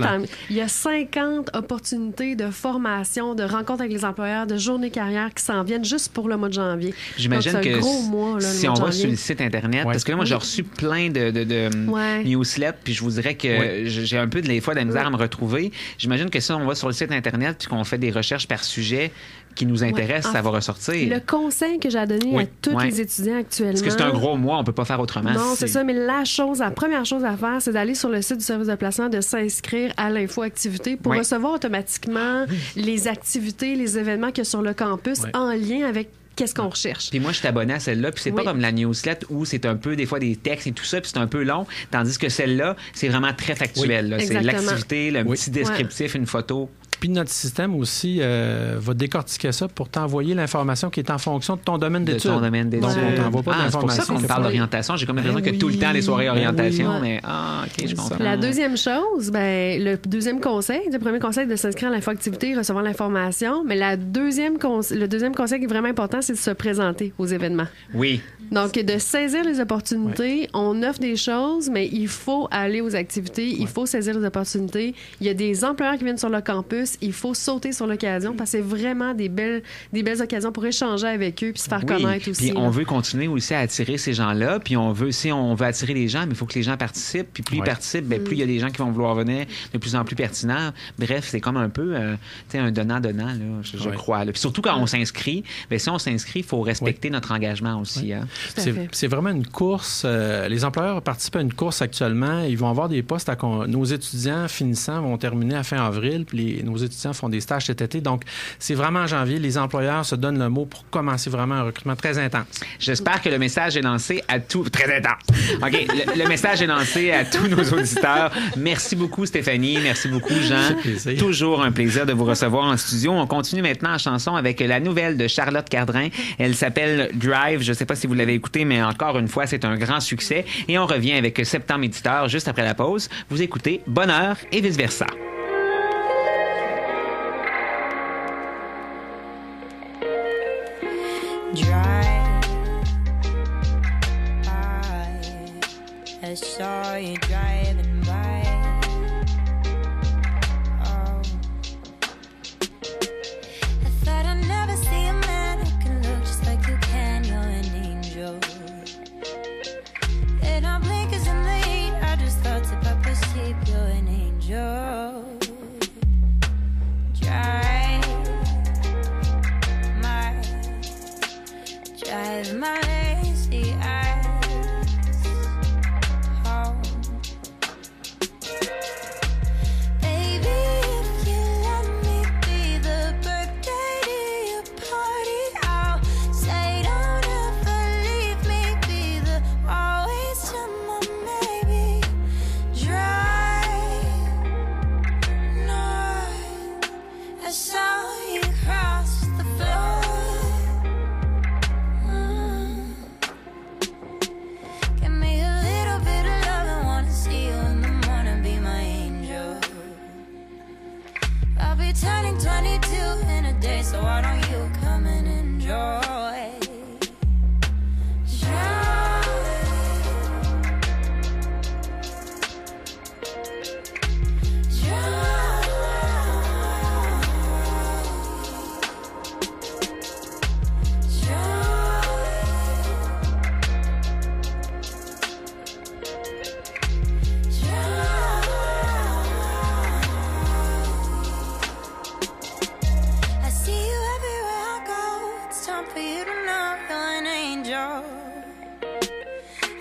Il y a 50 opportunités de formation, de rencontres avec les employeurs, de journées carrières qui s'en viennent juste pour le mois de janvier. J'imagine que gros mois, là, si on va sur le site Internet, parce que là, moi, j'ai reçu plein de newsletters, puis je vous dirais que j'ai un peu des fois de la misère à me retrouver. J'imagine que si on va sur le site Internet puis qu'on fait des recherches par sujet qui nous intéressent, ça va ressortir. Le conseil que j'ai à donner à tous les étudiants actuellement... Parce que c'est un gros mois, on peut pas faire autrement. Non, c'est ça, mais la première chose à faire, c'est d'aller sur le site du service de placement, de s'inscrire à l'info-activité pour recevoir automatiquement les activités, les événements qu'il y a sur le campus en lien avec qu'est-ce qu'on recherche. Puis moi, je suis abonné à celle-là, puis c'est pas comme la newsletter où c'est un peu, des fois, des textes et tout ça, puis c'est un peu long, tandis que celle-là, c'est vraiment très factuel. Là. C'est l'activité, le petit descriptif, une photo. Puis notre système aussi va décortiquer ça pour t'envoyer l'information qui est en fonction de ton domaine d'études. De ton domaine d'études. Donc, on t'envoie pas d'informations. C'est pour ça qu'on parle d'orientation. J'ai comme l'impression que tout le temps, les soirées orientation, mais OK, je comprends. La deuxième chose, le deuxième conseil, le premier conseil de s'inscrire à l'info-activité, recevoir l'information, mais le deuxième conseil qui est vraiment important, c'est de se présenter aux événements. Oui. Donc, de saisir les opportunités. On offre des choses, mais il faut aller aux activités, il faut saisir les opportunités. Il y a des employeurs qui viennent sur le campus, il faut sauter sur l'occasion parce que c'est vraiment des belles occasions pour échanger avec eux puis se faire connaître aussi. Puis on veut continuer aussi à attirer ces gens-là, puis on veut attirer les gens, mais il faut que les gens participent, puis plus ils participent, plus il y a des gens qui vont vouloir venir de plus en plus pertinents. Bref, c'est comme un peu un donnant-donnant, là, je crois. Là. Puis surtout quand on s'inscrit, si on s'inscrit, il faut respecter notre engagement aussi. Hein. C'est vraiment une course. Les employeurs participent à une course actuellement. Ils vont avoir des postes nos étudiants finissants vont terminer à fin avril, puis nos étudiants font des stages cet été. Donc, c'est vraiment en janvier. Les employeurs se donnent le mot pour commencer vraiment un recrutement très intense. J'espère que le message est lancé à tous... Très intense! OK. Le message est lancé à tous nos auditeurs. Merci beaucoup, Stéphanie. Merci beaucoup, Jean. Toujours un plaisir de vous recevoir en studio. On continue maintenant en chanson avec la nouvelle de Charlotte Cardrin. Elle s'appelle Drive. Je ne sais pas si vous l'avez écoutée, mais encore une fois, c'est un grand succès. Et on revient avec Septembre Éditeur juste après la pause. Vous écoutez Bonheur et vice-versa. Drive by, I saw you driving by. Oh, I thought I'd never see a man who in my lazy eyes. Oh. Baby, if you let me be the birthday to your party, I'll say don't ever leave me be the always to my maybe. Drive north, I saw you cross the floor. Give me a little bit of love, I wanna see you in the morning, be my angel. I'll be turning 22 in a day, so why don't you come and enjoy? I see you everywhere I go. It's time for you to know you're an angel.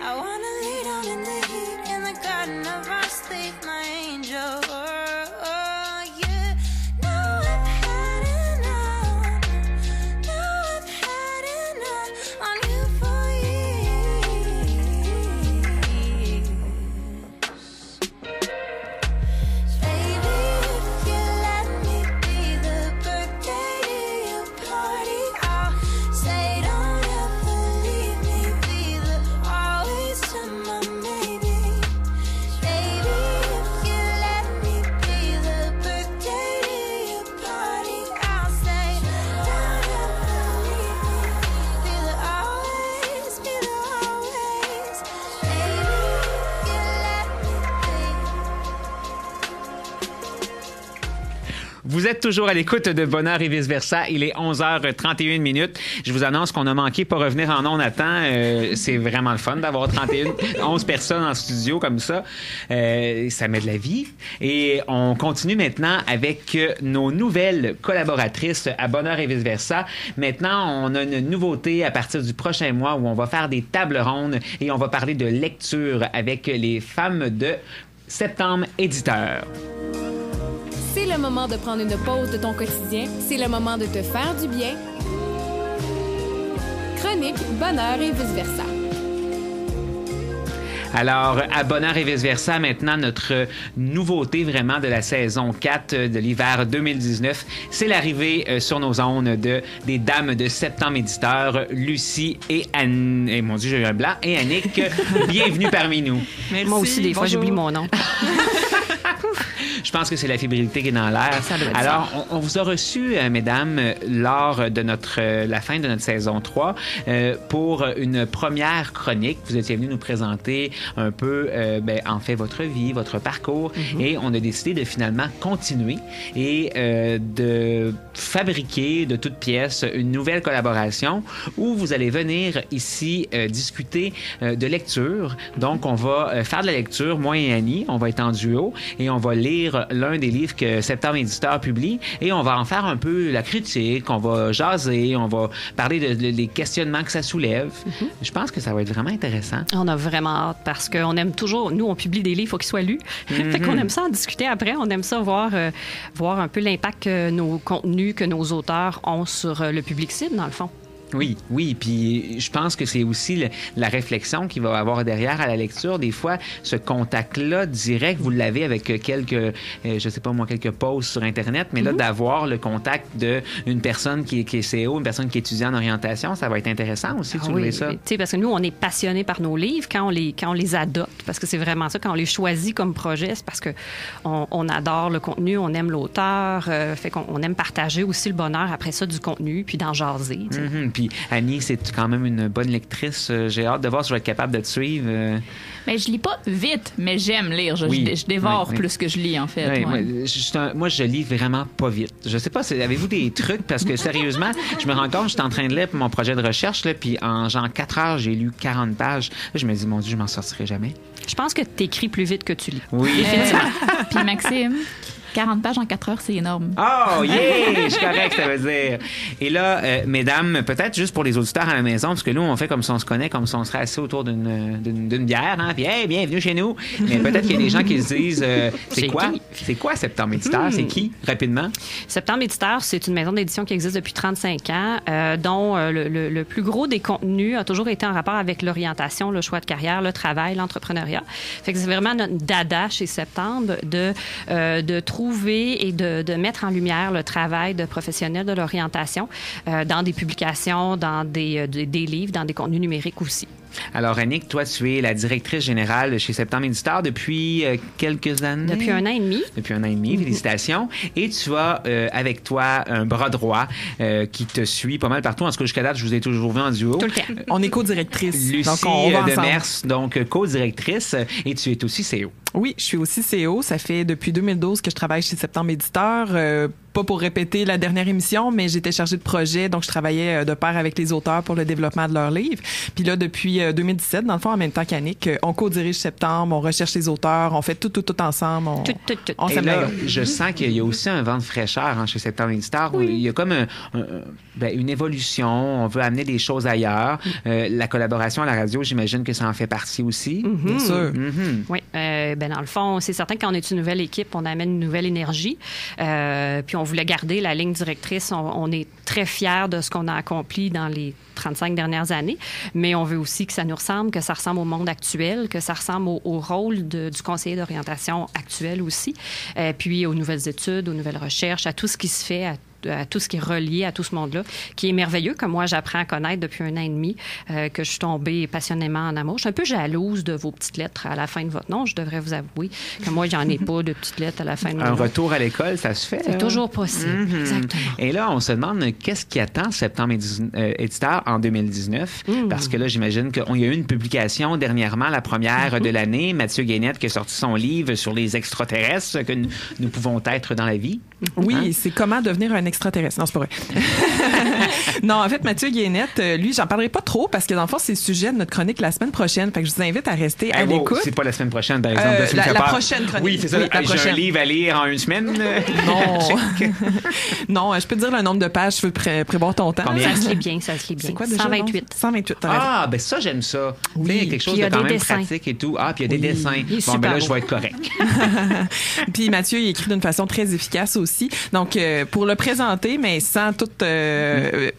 I wanna lay down in the heat in the garden of our sleep, my angel. Yeah. Now I've had enough. Now I've had enough on you for years. Baby, if you let me be the birthday to your party, I'll say don't ever leave me be the always to my maybe. Baby, if you let me be the birthday to your party, I'll say don't ever leave me be the always, be the always. Baby, if you let me Vous êtes toujours à l'écoute de Bonheur et vice-versa. Il est 11h31 minutes. Je vous annonce qu'on a manqué pas revenir en ondes à temps. C'est vraiment le fun d'avoir 11 personnes en studio comme ça. Ça met de la vie. Et on continue maintenant avec nos nouvelles collaboratrices à Bonheur et vice-versa. Maintenant, on a une nouveauté à partir du prochain mois où on va faire des tables rondes et on va parler de lecture avec les femmes de Septembre Éditeur. C'est le moment de prendre une pause de ton quotidien. C'est le moment de te faire du bien. Chronique, bonheur et vice-versa. Alors, à Bonheur et vice-versa, maintenant, notre nouveauté vraiment de la saison 4 de l'hiver 2019, c'est l'arrivée sur nos ondes des dames de Septembre Éditeur, Lucie et Anne... Et mon Dieu, j'ai eu un blanc. Et Annick, bienvenue parmi nous. Merci. Moi aussi, des fois, j'oublie mon nom. Je pense que c'est la fébrilité qui est dans l'air. Alors, on vous a reçu, mesdames, lors de la fin de notre saison 3 pour une première chronique. Vous étiez venus nous présenter un peu, en fait, votre vie, votre parcours. Et on a décidé de finalement continuer et de fabriquer de toutes pièces une nouvelle collaboration où vous allez venir ici discuter de lecture. Donc, on va faire de la lecture, moi et Annie. On va être en duo et on va lire l'un des livres que Septembre Éditeur publie et on va en faire un peu la critique, on va jaser, on va parler des questionnements que ça soulève. Je pense que ça va être vraiment intéressant. On a vraiment hâte parce qu'on aime toujours, nous on publie des livres, il faut qu'ils soient lus. Fait qu'on aime ça en discuter après, on aime ça voir un peu l'impact que nos contenus, que nos auteurs ont sur le public cible dans le fond. Oui, puis je pense que c'est aussi la réflexion qu'il va avoir derrière à la lecture. Des fois, ce contact-là direct, vous l'avez avec quelques posts sur Internet, mais là, d'avoir le contact d'une personne qui est CEO, une personne qui étudie en orientation, ça va être intéressant aussi de soulever ça. Parce que nous, on est passionnés par nos livres quand on les adopte, parce que c'est vraiment ça, quand on les choisit comme projet, c'est parce qu'on adore le contenu, on aime l'auteur, fait qu'on aime partager aussi le bonheur après ça du contenu, puis d'en jaser. Puis Annie, c'est quand même une bonne lectrice. J'ai hâte de voir si je vais être capable de te suivre. Mais je lis pas vite, mais j'aime lire. Je dévore plus que je lis, en fait. Moi, je lis vraiment pas vite. Je sais pas, avez-vous des trucs? Parce que sérieusement, je me rends compte, j'étais en train de lire pour mon projet de recherche, là, puis en genre 4 heures, j'ai lu 40 pages. Là, je me dis, mon Dieu, je m'en sortirai jamais. Je pense que tu écris plus vite que tu lis. Oui. Puis Maxime? 40 pages en 4 heures, c'est énorme. Oh, yeah! Je suis correct, ça veut dire. Et là, mesdames, peut-être juste pour les auditeurs à la maison, parce que nous, on fait comme si on se connaît, comme si on serait assis autour d'une bière, hein, puis hey, bienvenue chez nous. Mais peut-être qu'il y a des gens qui se disent, c'est quoi Septembre Méditeur? C'est qui, rapidement? Septembre Méditeur, c'est une maison d'édition qui existe depuis 35 ans, dont le plus gros des contenus a toujours été en rapport avec l'orientation, le choix de carrière, le travail, l'entrepreneuriat. Fait que c'est vraiment notre dada chez Septembre de trouver et de mettre en lumière le travail de professionnels de l'orientation dans des publications, dans des livres, dans des contenus numériques aussi. Alors, Annick, toi, tu es la directrice générale chez Septembre Éditeur depuis quelques années? Depuis 1 an et demi. Depuis 1 an et demi, félicitations. Et tu as avec toi un bras droit qui te suit pas mal partout. En tout cas, jusqu'à date, je vous ai toujours vu en duo. Tout le temps. On est co-directrice. Lucie donc on va ensemble. Demers, donc co-directrice. Et tu es aussi CEO. Oui, je suis aussi CEO. Ça fait depuis 2012 que je travaille chez Septembre Éditeur. Pas pour répéter la dernière émission, mais j'étais chargée de projet, donc je travaillais de pair avec les auteurs pour le développement de leurs livres. Puis là, depuis 2017, dans le fond, en même temps qu'Annick, on co-dirige Septembre, on recherche les auteurs, on fait tout ensemble. On Et là, je sens qu'il y a aussi un vent de fraîcheur chez Septembre Éditeur. Oui. Il y a comme une évolution. On veut amener des choses ailleurs. La collaboration à la radio, j'imagine que ça en fait partie aussi. Bien sûr. Oui. Dans le fond, c'est certain que quand on est une nouvelle équipe, on amène une nouvelle énergie. Puis on voulait garder la ligne directrice. On est très fiers de ce qu'on a accompli dans les 35 dernières années, mais on veut aussi que ça nous ressemble, que ça ressemble au monde actuel, que ça ressemble au rôle du conseiller d'orientation actuel aussi, puis aux nouvelles études, aux nouvelles recherches, à tout ce qui se fait, à tout ce qui est relié à tout ce monde-là, qui est merveilleux, que moi, j'apprends à connaître depuis 1 an et demi, que je suis tombée passionnément en amour. Je suis un peu jalouse de vos petites lettres à la fin de votre nom. Je devrais vous avouer que moi, j'en ai pas de petites lettres à la fin de mon nom. Un retour à l'école, ça se fait? C'est toujours possible, exactement. Et là, on se demande qu'est-ce qui attend Septembre Éditeur en 2019? Parce que là, j'imagine qu'il y a eu une publication dernièrement, la première de l'année, Mathieu Guénette qui a sorti son livre sur les extraterrestres que nous pouvons être dans la vie. Oui, c'est comment devenir un extraterrestre. Non, c'est pas vrai. Non, en fait, Mathieu Guénette, lui, j'en parlerai pas trop parce que dans le fond, c'est le sujet de notre chronique la semaine prochaine. Fait que je vous invite à rester à l'écoute. C'est pas la semaine prochaine, par exemple. La prochaine chronique. Oui, c'est ça. Oui, j'ai un livre à lire en 1 semaine. Non. Non, je peux te dire le nombre de pages. Je veux prévoir ton temps. Combien? Ça se lit bien, ça se lit bien. C'est quoi déjà? 128. 128, Ah, ben ça, j'aime ça. Oui. Quelque chose de quand même pratique et tout. Ah, puis il y a des dessins. Bon, ben là, je vais être correct. Puis Mathieu, il écrit d'une façon très efficace aussi. Donc, pour le présenter, mais sans tout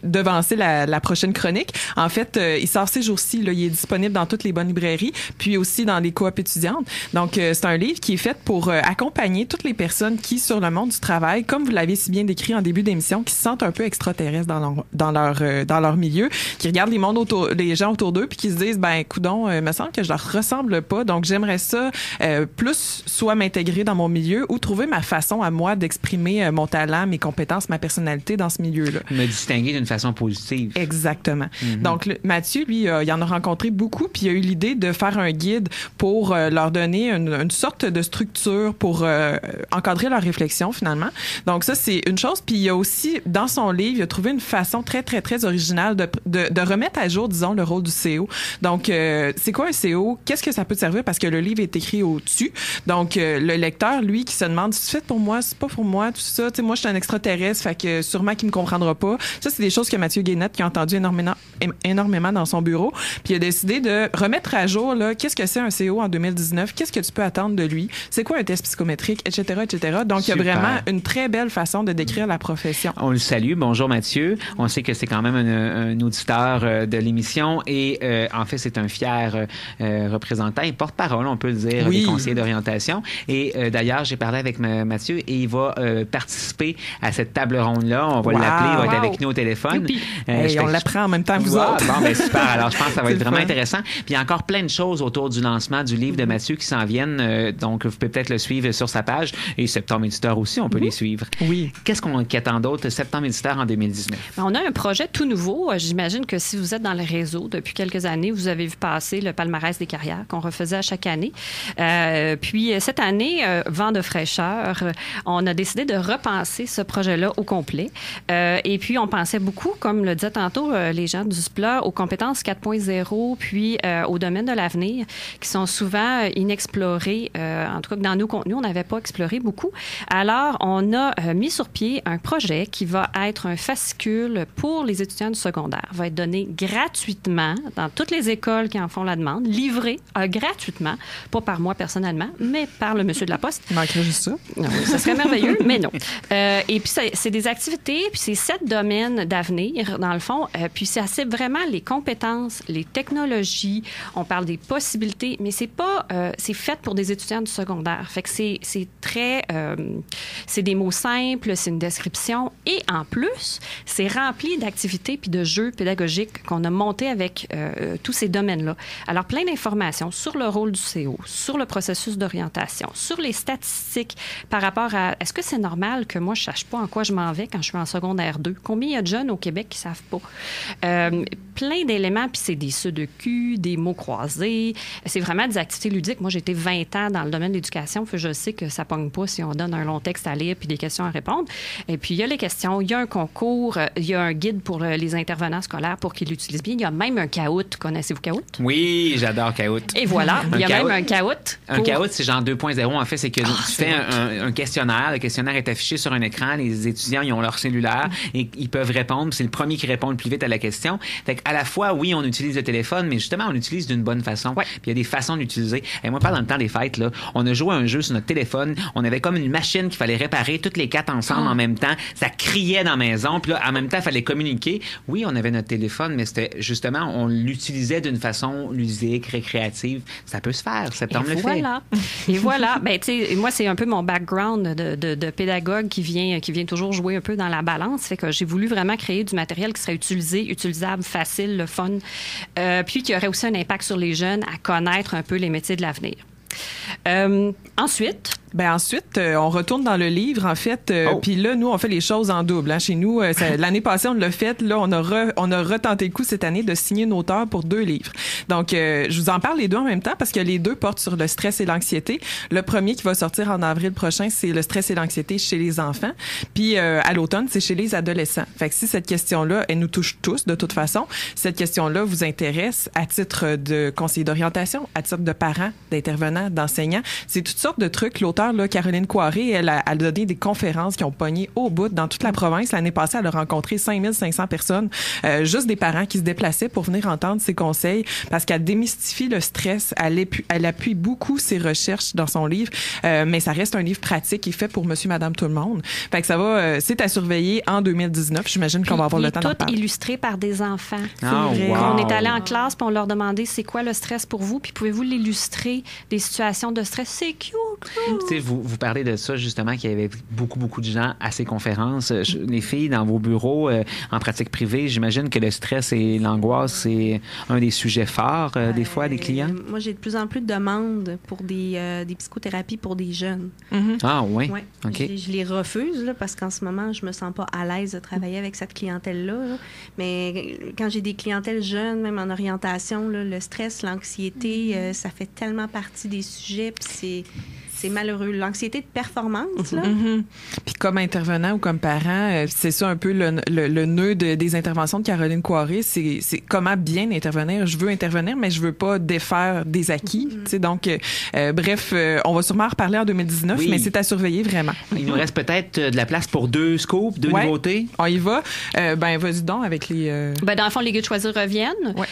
devancer la prochaine chronique, en fait, il sort ces jours-ci. Là, il est disponible dans toutes les bonnes librairies, puis aussi dans les coops étudiantes. Donc, c'est un livre qui est fait pour accompagner toutes les personnes qui, sur le monde du travail, comme vous l'avez si bien décrit en début d'émission, qui se sentent un peu extraterrestres dans leur milieu, qui regardent les gens autour d'eux, puis qui se disent, ben, coudonc, me semble que je leur ressemble pas, donc j'aimerais ça plus soit m'intégrer dans mon milieu ou trouver ma façon à moi d'exprimer mon talent, mes compétences, ma personnalité dans ce milieu-là. Me distinguer d'une façon positive. Exactement. Donc, Mathieu, lui, il en a rencontré beaucoup, puis il a eu l'idée de faire un guide pour leur donner une sorte de structure pour encadrer leur réflexion, finalement. Donc, ça, c'est une chose. Puis, il a aussi, dans son livre, il a trouvé une façon très, très, très originale de remettre à jour, disons, le rôle du CEO. Donc, c'est quoi un CEO? Qu'est-ce que ça peut te servir? Parce que le livre est écrit au-dessus. Donc, le lecteur, lui, qui se demande, c'est fait pour moi, c'est pas pour moi, tout ça. Tu sais, moi, je suis un extraterrestre, fait que sûrement qu'il me comprendra pas. Ça, c'est des choses que Mathieu Guénette, qui a entendu énormément dans son bureau. Puis, il a décidé de remettre à jour, là, qu'est-ce que c'est un CEO en 2019? Qu'est-ce que tu peux attendre de lui? C'est quoi un test psychométrique, etc., etc. Donc, il y a vraiment une très belle façon de décrire la profession. On le salue. Bonjour, Mathieu. On sait que c'est quand même un auditeur de l'émission et, en fait, c'est un fier représentant et porte-parole, on peut le dire, des conseillers d'orientation. Et d'ailleurs, j'ai parlé avec Mathieu et il va participer à cette table ronde-là. On va l'appeler, il va être avec nous au téléphone. On l'apprend en même temps que vous autres. Bon, ben super. Alors, je pense que ça va être vraiment intéressant. Puis, il y a encore plein de choses autour du lancement du livre de Mathieu qui s'en viennent. Donc, vous pouvez peut-être le suivre sur sa page. Et Septembre Éditeur aussi, on peut les suivre. Oui. Qu'est-ce qu'on attend d'autre Septembre Éditeur en 2019? On a un projet tout nouveau. J'imagine que si vous êtes dans le réseau depuis quelques années, vous avez vu passer le palmarès des carrières qu'on refaisait à chaque année. Puis, cette année, vent de fraîcheur, on a décidé de repenser ce projet-là au complet. Et puis, on pensait s'intéressait beaucoup, comme le disaient tantôt les gens du SPLA, aux compétences 4.0, puis au domaine de l'avenir, qui sont souvent inexplorés. En tout cas, dans nos contenus, on n'avait pas exploré beaucoup. Alors, on a mis sur pied un projet qui va être un fascicule pour les étudiants du secondaire. Va être donné gratuitement dans toutes les écoles qui en font la demande, livré gratuitement, pas par moi personnellement, mais par le monsieur de la Poste. Il manquerait juste ça. Non, ça serait merveilleux, mais non. Et puis, c'est des activités, puis c'est 7 domaines d'avenir, dans le fond. Puis, c'est vraiment les compétences, les technologies. On parle des possibilités, mais c'est pas... c'est fait pour des étudiants du secondaire. Fait que c'est très... c'est des mots simples, c'est une description. Et en plus, c'est rempli d'activités puis de jeux pédagogiques qu'on a montés avec tous ces domaines-là. Alors, plein d'informations sur le rôle du CO, sur le processus d'orientation, sur les statistiques par rapport à est-ce que c'est normal que moi, je ne sache pas en quoi je m'en vais quand je suis en secondaire 2? Combien il y a de jeunes au Québec qui ne savent pas? Plein d'éléments, puis c'est des sudoku, des mots croisés. C'est vraiment des activités ludiques. Moi, j'ai été 20 ans dans le domaine de l'éducation. Je sais que ça ne pogne pas si on donne un long texte à lire puis des questions à répondre. Et puis, il y a les questions, il y a un concours, il y a un guide pour les intervenants scolaires pour qu'ils l'utilisent bien. Il y a même un Kahoot. Connaissez-vous Kahoot? Oui, j'adore Kahoot. Et voilà, il y a même un Kahoot. Un Kahoot, c'est genre 2.0. En fait, c'est que tu fais un questionnaire. Le questionnaire est affiché sur un écran. Les étudiants, ils ont leur cellulaire et ils peuvent répondre. C'est le premier qui répond le plus vite à la question. Fait qu'à la fois, oui, on utilise le téléphone, mais justement, on l'utilise d'une bonne façon. Puis il y a des façons d'utiliser. Et moi, pendant le temps des fêtes, là, on a joué à un jeu sur notre téléphone. On avait comme une machine qu'il fallait réparer toutes les 4 ensemble en même temps. Ça criait dans la maison. Puis là, en même temps, il fallait communiquer. Oui, on avait notre téléphone, mais c'était justement, on l'utilisait d'une façon ludique, récréative. Ça peut se faire. Septembre le fait. Et voilà. Ben, tu sais, moi, c'est un peu mon background de pédagogue qui vient toujours jouer un peu dans la balance. Fait que j'ai voulu vraiment créer du matériel qui serait utilisable, facile, le fun, puis qui aurait aussi un impact sur les jeunes à connaître un peu les métiers de l'avenir. Ensuite, on retourne dans le livre, en fait. Puis là, nous, on fait les choses en double. Hein. Chez nous, l'année passée, on l'a fait. Là, on a retenté le coup cette année de signer une auteure pour 2 livres. Donc, je vous en parle les deux en même temps parce que les deux portent sur le stress et l'anxiété. Le premier qui va sortir en avril prochain, c'est le stress et l'anxiété chez les enfants. Puis, à l'automne, c'est chez les adolescents. Fait que si cette question-là, elle nous touche tous, de toute façon, cette question-là vous intéresse à titre de conseiller d'orientation, à titre de parent, d'intervenant, d'enseignant, c'est toutes sortes de trucs. L'auteur, là, Caroline Coiré, elle a donné des conférences qui ont pogné au bout dans toute la province. L'année passée, elle a rencontré 5500 personnes, juste des parents qui se déplaçaient pour venir entendre ses conseils parce qu'elle démystifie le stress. Elle appuie beaucoup ses recherches dans son livre, mais ça reste un livre pratique qui est fait pour monsieur, madame, tout le monde. Fait que ça va, c'est à surveiller en 2019. J'imagine qu'on va avoir le temps d'en parler. Tout illustré par des enfants. Ah, c'est vrai. wow. On est allé en classe puis on leur demandait c'est quoi le stress pour vous, puis pouvez-vous l'illustrer des situations de stress. C'est cute. Tu sais, vous parlez de ça, justement, qu'il y avait beaucoup de gens à ces conférences. Les filles, dans vos bureaux, en pratique privée, j'imagine que le stress et l'angoisse, c'est un des sujets forts, des fois, des clients. Moi, j'ai de plus en plus de demandes pour des psychothérapies pour des jeunes. Mm-hmm. Ah oui? Ouais. OK. Je les refuse, là, parce qu'en ce moment, je me sens pas à l'aise de travailler avec cette clientèle-là. Là. Mais quand j'ai des clientèles jeunes, même en orientation, là, le stress, l'anxiété, ça fait tellement partie des sujets, puis c'est malheureux. L'anxiété de performance, là. Mm-hmm. Puis comme intervenant ou comme parent, c'est ça un peu le nœud des interventions de Caroline Coiré, c'est comment bien intervenir. Je veux intervenir, mais je veux pas défaire des acquis. Mm-hmm. Donc, bref, on va sûrement en reparler en 2019, mais c'est à surveiller vraiment. Il nous reste peut-être de la place pour 2 scoops, 2 nouveautés. On y va. Vas-y donc avec les... dans le fond, les guides choisir reviennent. Ouais.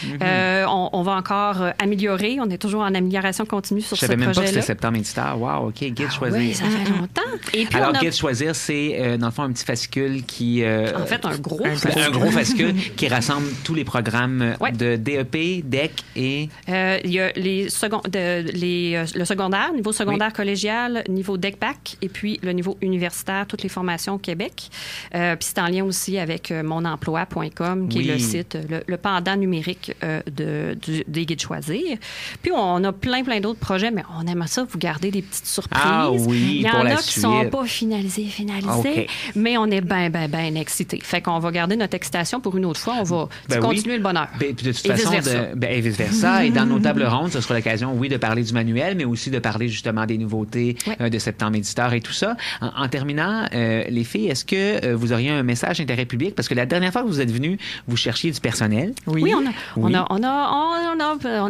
On va encore améliorer. On est toujours en amélioration continue sur ce projet-là. Je savais même pas que c'était septembre éditeur. Wow, OK, guide choisir. Oui, ça fait longtemps. Et puis alors, guide choisir, c'est dans le fond un petit fascicule qui... en fait, un gros fascicule qui rassemble tous les programmes de DEP, DEC et... Il y a le secondaire, niveau secondaire collégial, niveau DEC-BAC, et puis le niveau universitaire, toutes les formations au Québec. Puis c'est en lien aussi avec monemploi.com, qui est le site, le pendant numérique des guides choisir. Puis on a plein d'autres projets, mais on aimerait ça vous garder des petites surprise. Ah oui, il y pour en la a qui sont suite. pas finalisés, OK. mais on est bien excités. Fait qu'on va garder notre excitation pour une autre fois. On va continuer le bonheur. Ben, puis de toute Et façon, vice-versa. et vice-versa. Et dans nos tables rondes, ce sera l'occasion, oui, de parler du manuel, mais aussi de parler justement des nouveautés de Septembre Éditeur et tout ça. En terminant, les filles, est-ce que vous auriez un message d'intérêt public? Parce que la dernière fois que vous êtes venues, vous cherchiez du personnel. Oui, on est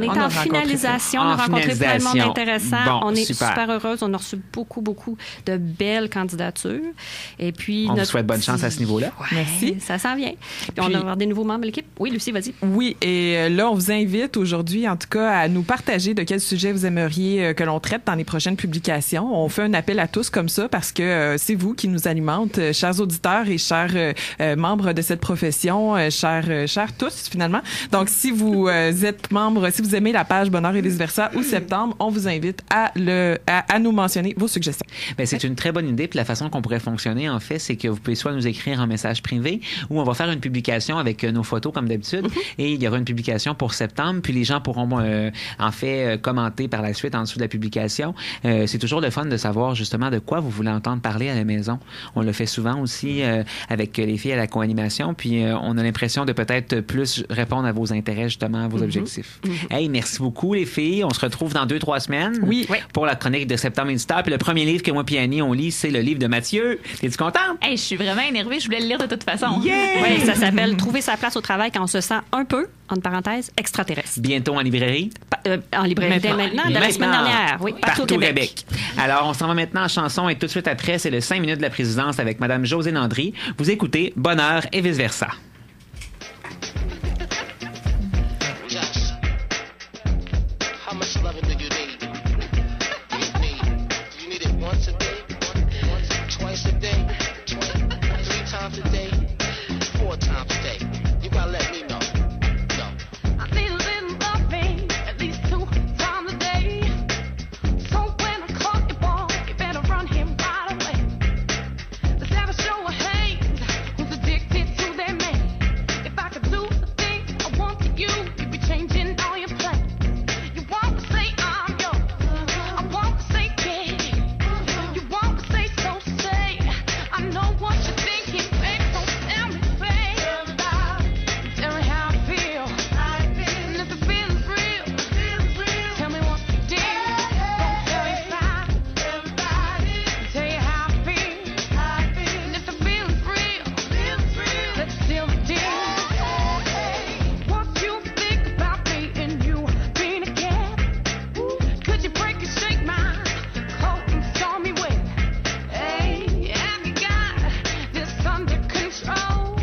en finalisation. On a rencontré plein de monde intéressant. Bon, on est super. super heureuse. On a reçu beaucoup de belles candidatures. Et puis, On vous souhaite bonne chance à ce niveau-là. Ouais, Merci. Ça s'en vient. Puis on va avoir des nouveaux membres de l'équipe. Oui, Lucie, vas-y. Oui, et là, on vous invite aujourd'hui, en tout cas, à nous partager de quel sujet vous aimeriez que l'on traite dans les prochaines publications. On fait un appel à tous comme ça parce que c'est vous qui nous alimente, chers auditeurs et chers membres de cette profession, chers tous, finalement. Donc, si vous êtes membre, si vous aimez la page Bonheur et vice-versa ou Septembre, on vous invite à nous mentionner vos suggestions. Ben, c'est une très bonne idée. Puis la façon qu'on pourrait fonctionner, en fait, c'est que vous pouvez soit nous écrire en message privé ou on va faire une publication avec nos photos comme d'habitude et il y aura une publication pour septembre. Puis les gens pourront en fait commenter par la suite en dessous de la publication. C'est toujours le fun de savoir justement de quoi vous voulez entendre parler à la maison. On le fait souvent aussi avec les filles à la co-animation. Puis on a l'impression de peut-être plus répondre à vos intérêts, justement, à vos objectifs. Hey, merci beaucoup les filles. On se retrouve dans 2-3 semaines pour la chronique de Septembre Éditeur. Puis le premier livre que moi et Annie on lit, c'est le livre de Mathieu. Es-tu contente? Hey, je suis vraiment énervée. Je voulais le lire de toute façon. Yeah! Oui, ça s'appelle Trouver sa place au travail quand on se sent un peu, entre parenthèses, extraterrestre. Bientôt en librairie? En librairie dès maintenant, de la semaine dernière. Oui, partout au Québec. Alors, on s'en va maintenant en chanson et tout de suite après, c'est le 5 minutes de la présidence avec Mme Josée Landry. Vous écoutez Bonheur et vice-versa. How much loving do you need? Do you need it once a day? Twice a day? 3 times a day? 4 times a day? You gotta let me know. I need a little loving at least 2 times a day. So when I call your boy, you better run him right away. Let's have a show of hands. Who's addicted to their man? If I could do the thing I want to you, you'd be changing all your plans. You want to say I'm yours. I want to say yeah. You want to say so say. I know what you're thinking, babe. Don't tell me, babe. Tell me how I feel. And if the feeling's real, tell me what you did. Don't tell your side. Tell you how I feel. And if the feeling's real, let's seal the deal. What you think about me and you being a cat? Could you break and shake my coat and saw me wet? Hey, have you got this under control?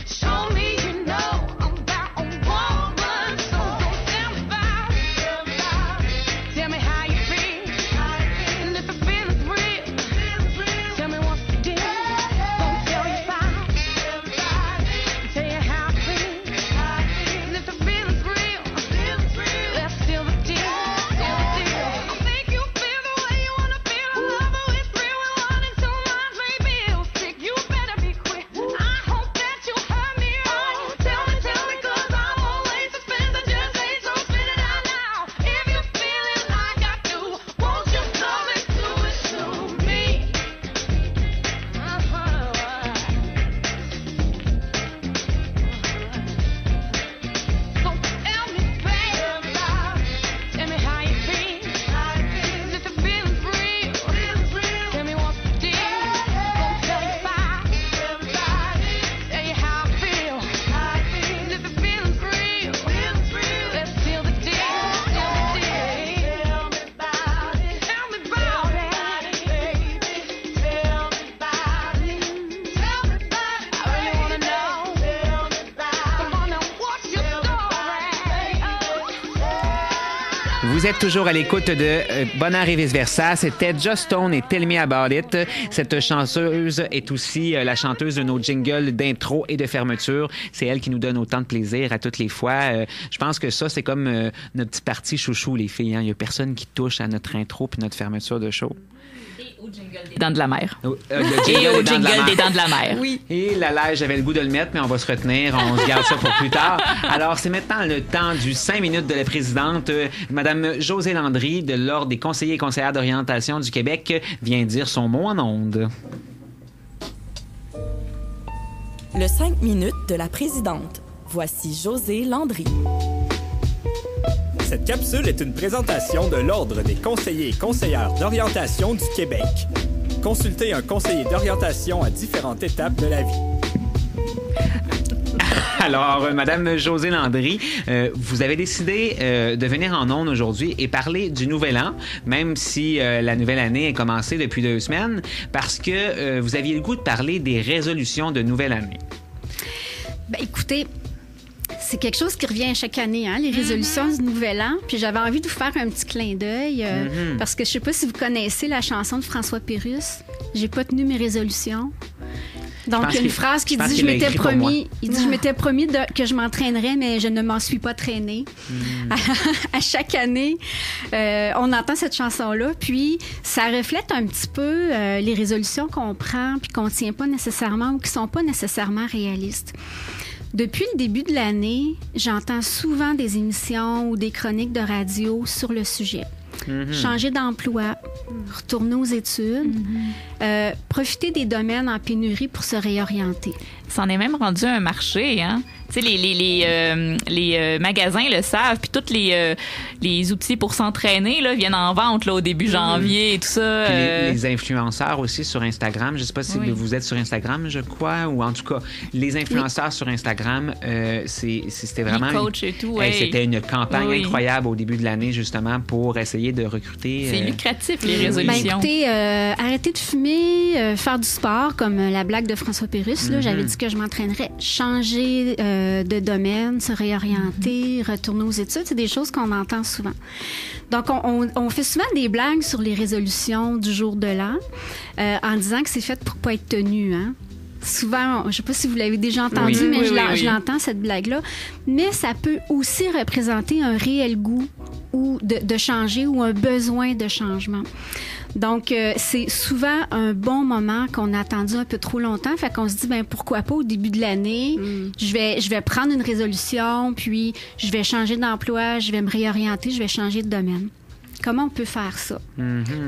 Show me you know I'm about a woman, so don't tell me about it. Tell me how you feel, and if the feeling's real, tell me what you did. Don't tell your side, tell you how I feel, and if the feeling's real, let's seal the deal. I think you feel the way you wanna feel. I love how it's real. We're running 2 lines, baby. It'll stick. You better be quick. I hope that you heard me right. Tell me, 'cause I'm always suspended. Just say so, spit it out now. If you feel it like I do, won't you come and do it to me? So tell me, babe, tell me how you feel. And if the feeling's real, tell me what you did. Don't tell your side, tell you how I feel. And if the feeling's real, let's seal the deal. Tell me about it. Tell me about it, baby. Tell me about it. Tell me about it. I really wanna know. Come on now, what's your story? Vous êtes toujours à l'écoute de Bonheur et vice-versa. C'était Just Stone et Tell Me About It. Cette chanteuse est aussi la chanteuse de nos jingles d'intro et de fermeture. C'est elle qui nous donne autant de plaisir à toutes les fois. Je pense que ça, c'est comme notre petit parti chouchou, les filles. Il n'y a personne qui touche à notre intro puis notre fermeture de show. Des dents de la mer. Le Et au des dents de la jingle mer. des dents de la mer. Oui. Et là, j'avais le goût de le mettre, mais on va se retenir. On se garde ça pour plus tard. Alors, c'est maintenant le temps du 5 minutes de la présidente. Madame Josée Landry, de l'Ordre des conseillers et conseillères d'orientation du Québec, vient dire son mot en ondes. Le 5 minutes de la présidente. Voici Josée Landry. Cette capsule est une présentation de l'Ordre des conseillers et conseillères d'orientation du Québec. Consultez un conseiller d'orientation à différentes étapes de la vie. Alors, Madame Josée Landry, vous avez décidé de venir en ondes aujourd'hui et parler du Nouvel An, même si la nouvelle année est commencée depuis 2 semaines, parce que vous aviez le goût de parler des résolutions de nouvelle année. Ben, écoutez, c'est quelque chose qui revient chaque année, hein, les résolutions du Nouvel An. Puis j'avais envie de vous faire un petit clin d'œil parce que je sais pas si vous connaissez la chanson de François Pérusse. J'ai pas tenu mes résolutions. Donc, il y a une phrase qui dit, je m'étais promis, que je m'entraînerais, mais je ne m'en suis pas traînée. À chaque année, on entend cette chanson-là, puis ça reflète un petit peu les résolutions qu'on prend puis qu'on ne tient pas nécessairement ou qui ne sont pas nécessairement réalistes. Depuis le début de l'année, j'entends souvent des émissions ou des chroniques de radio sur le sujet. Changer d'emploi, retourner aux études, profiter des domaines en pénurie pour se réorienter. Ça en est même rendu un marché, hein? Tu sais, les magasins le savent, puis tous les outils pour s'entraîner là, viennent en vente là, au début janvier et tout ça. Puis les influenceurs aussi sur Instagram. Je ne sais pas si vous êtes sur Instagram, je crois, ou en tout cas, les influenceurs sur Instagram, c'était vraiment... Les coachs et tout, c'était une campagne incroyable au début de l'année, justement, pour essayer de recruter... C'est lucratif, les résolutions. Ben, écoutez, arrêter de fumer, faire du sport, comme la blague de François Pérusse, là, j'avais dit que je m'entraînerais. Changer de domaine, se réorienter, retourner aux études, c'est des choses qu'on entend souvent. Donc, on fait souvent des blagues sur les résolutions du jour de l'an en disant que c'est fait pour pas être tenu, hein. Souvent, je ne sais pas si vous l'avez déjà entendu, mais je l'entends, cette blague-là. Mais ça peut aussi représenter un réel goût ou de changer ou un besoin de changement. Donc, c'est souvent un bon moment qu'on a attendu un peu trop longtemps. Fait qu'on se dit, ben pourquoi pas au début de l'année, je vais prendre une résolution, puis je vais changer d'emploi, je vais me réorienter, je vais changer de domaine. Comment on peut faire ça?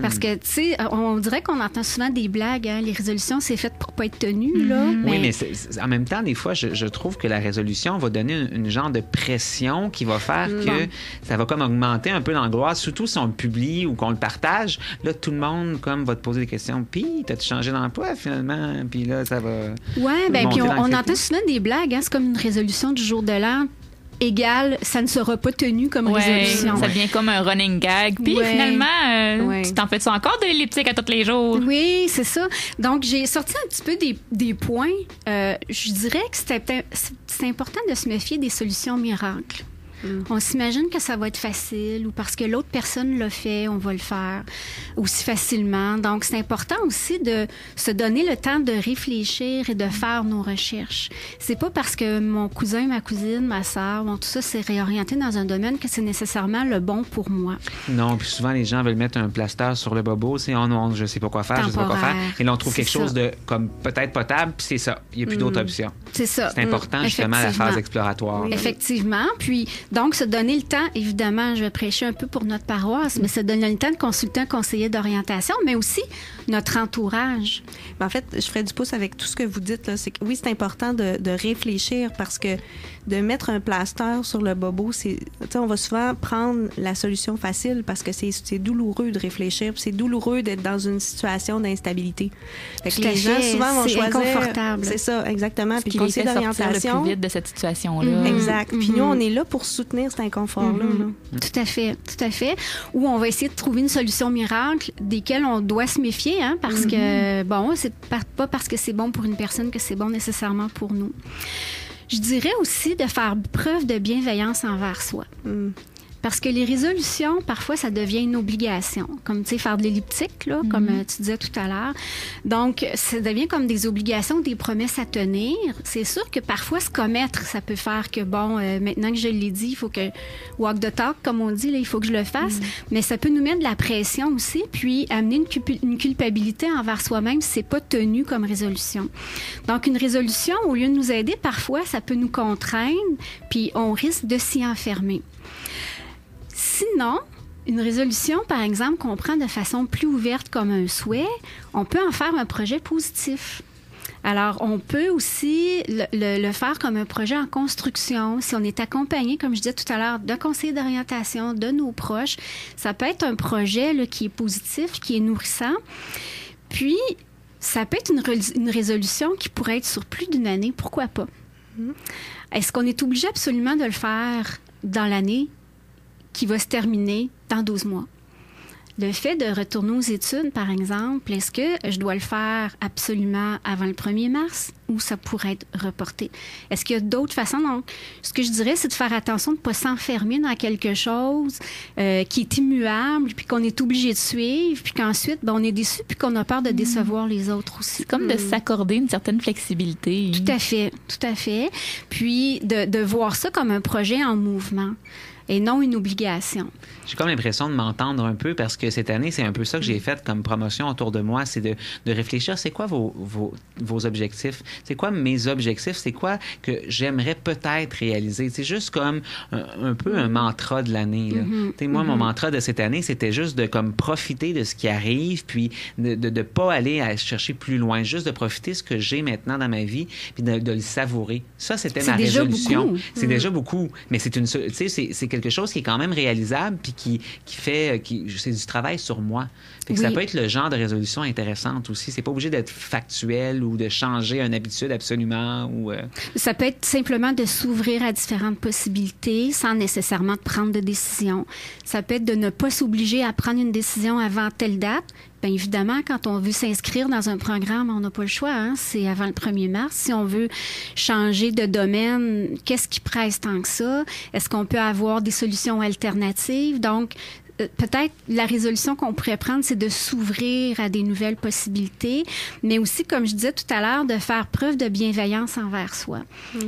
Parce que, tu sais, on dirait qu'on entend souvent des blagues. Hein? Les résolutions, c'est fait pour pas être tenu, là. Oui, mais en même temps, des fois, je trouve que la résolution va donner une genre de pression qui va faire que ça va comme augmenter un peu l'angoisse, surtout si on le publie ou qu'on le partage. Là, tout le monde comme va te poser des questions. Puis, t'as-tu changé d'emploi, finalement? Puis là, ça va... Oui, bien, puis on entend souvent des blagues. Hein? C'est comme une résolution du jour de l'an. Égal, ça ne sera pas tenu comme résolution. Ça devient comme un running gag. Puis finalement, tu t'en fais-tu encore de l'elliptique à tous les jours? Oui, c'est ça. Donc, j'ai sorti un petit peu des points. Je dirais que c'est important de se méfier des solutions miracles. On s'imagine que ça va être facile ou parce que l'autre personne l'a fait, on va le faire aussi facilement. Donc, c'est important aussi de se donner le temps de réfléchir et de faire nos recherches. C'est pas parce que mon cousin, ma cousine, ma sœur, tout ça s'est réorienté dans un domaine que c'est nécessairement le bon pour moi. Non, puis souvent, les gens veulent mettre un plaster sur le bobo. C'est « Oh non, je sais pas quoi faire, je sais pas quoi faire. » Et là, on trouve quelque chose de comme peut-être potable, puis c'est ça. Il n'y a plus d'autres options. C'est ça. C'est important, justement, la phase exploratoire. Oui. Effectivement. Puis, donc, se donner le temps, évidemment, je vais prêcher un peu pour notre paroisse, mais se donner le temps de consulter un conseiller d'orientation, mais aussi notre entourage. En fait, je ferais du pouce avec tout ce que vous dites, là. C'est que, oui, c'est important de réfléchir parce que de mettre un plaster sur le bobo, on va souvent prendre la solution facile parce que c'est douloureux de réfléchir, puis c'est douloureux d'être dans une situation d'instabilité. Fait que les gens souvent vont choisir. C'est inconfortable. C'est ça, exactement. Puis le conseiller d'orientation. Le plus vite de cette situation-là. Exact. Puis nous, on est là pour soutenir cet inconfort-là. Tout à fait, tout à fait. Ou on va essayer de trouver une solution miracle desquelles on doit se méfier, hein, parce que, bon, c'est pas parce que c'est bon pour une personne que c'est bon nécessairement pour nous. Je dirais aussi de faire preuve de bienveillance envers soi. Parce que les résolutions, parfois, ça devient une obligation. Comme, tu sais, faire de l'elliptique, là, comme tu disais tout à l'heure. Donc, ça devient comme des obligations, des promesses à tenir. C'est sûr que parfois, se commettre, ça peut faire que, bon, maintenant que je l'ai dit, il faut que walk the talk, comme on dit, là, il faut que je le fasse. Mais ça peut nous mettre de la pression aussi, puis amener une culpabilité envers soi-même si c'est pas tenu comme résolution. Donc, une résolution, au lieu de nous aider, parfois, ça peut nous contraindre, puis on risque de s'y enfermer. Sinon, une résolution, par exemple, qu'on prend de façon plus ouverte comme un souhait, on peut en faire un projet positif. Alors, on peut aussi le faire comme un projet en construction. Si on est accompagné, comme je disais tout à l'heure, de conseillers d'orientation, de nos proches, ça peut être un projet là, qui est positif, qui est nourrissant. Puis, ça peut être une résolution qui pourrait être sur plus d'une année. Pourquoi pas? Est-ce qu'on est obligé absolument de le faire dans l'année qui va se terminer dans 12 mois? Le fait de retourner aux études, par exemple, est-ce que je dois le faire absolument avant le 1er mars ou ça pourrait être reporté? Est-ce qu'il y a d'autres façons? Donc, ce que je dirais, c'est de faire attention de ne pas s'enfermer dans quelque chose qui est immuable, puis qu'on est obligé de suivre, puis qu'ensuite, on est déçu, puis qu'on a peur de décevoir les autres aussi. C'est comme de s'accorder une certaine flexibilité. Tout à fait, tout à fait. Puis de voir ça comme un projet en mouvement et non une obligation. J'ai comme l'impression de m'entendre un peu parce que cette année, c'est un peu ça que j'ai fait comme promotion autour de moi, c'est de réfléchir, c'est quoi vos objectifs? C'est quoi mes objectifs? C'est quoi que j'aimerais peut-être réaliser? C'est juste comme un peu un mantra de l'année. Moi, mon mantra de cette année, c'était juste de comme profiter de ce qui arrive, puis de pas aller à chercher plus loin, juste de profiter de ce que j'ai maintenant dans ma vie, puis de le savourer. Ça, c'était ma résolution. C'est déjà beaucoup, mais c'est quelque chose qui est quand même réalisable, puis c'est du travail sur moi. Fait que ça peut être le genre de résolution intéressante aussi. C'est pas obligé d'être factuel ou de changer une habitude absolument. Ça peut être simplement de s'ouvrir à différentes possibilités sans nécessairement de prendre de décision. Ça peut être de ne pas s'obliger à prendre une décision avant telle date. Bien évidemment, quand on veut s'inscrire dans un programme, on n'a pas le choix. Hein? C'est avant le 1er mars. Si on veut changer de domaine, qu'est-ce qui presse tant que ça? Est-ce qu'on peut avoir des solutions alternatives? Donc, peut-être la résolution qu'on pourrait prendre, c'est de s'ouvrir à des nouvelles possibilités, mais aussi, comme je disais tout à l'heure, de faire preuve de bienveillance envers soi.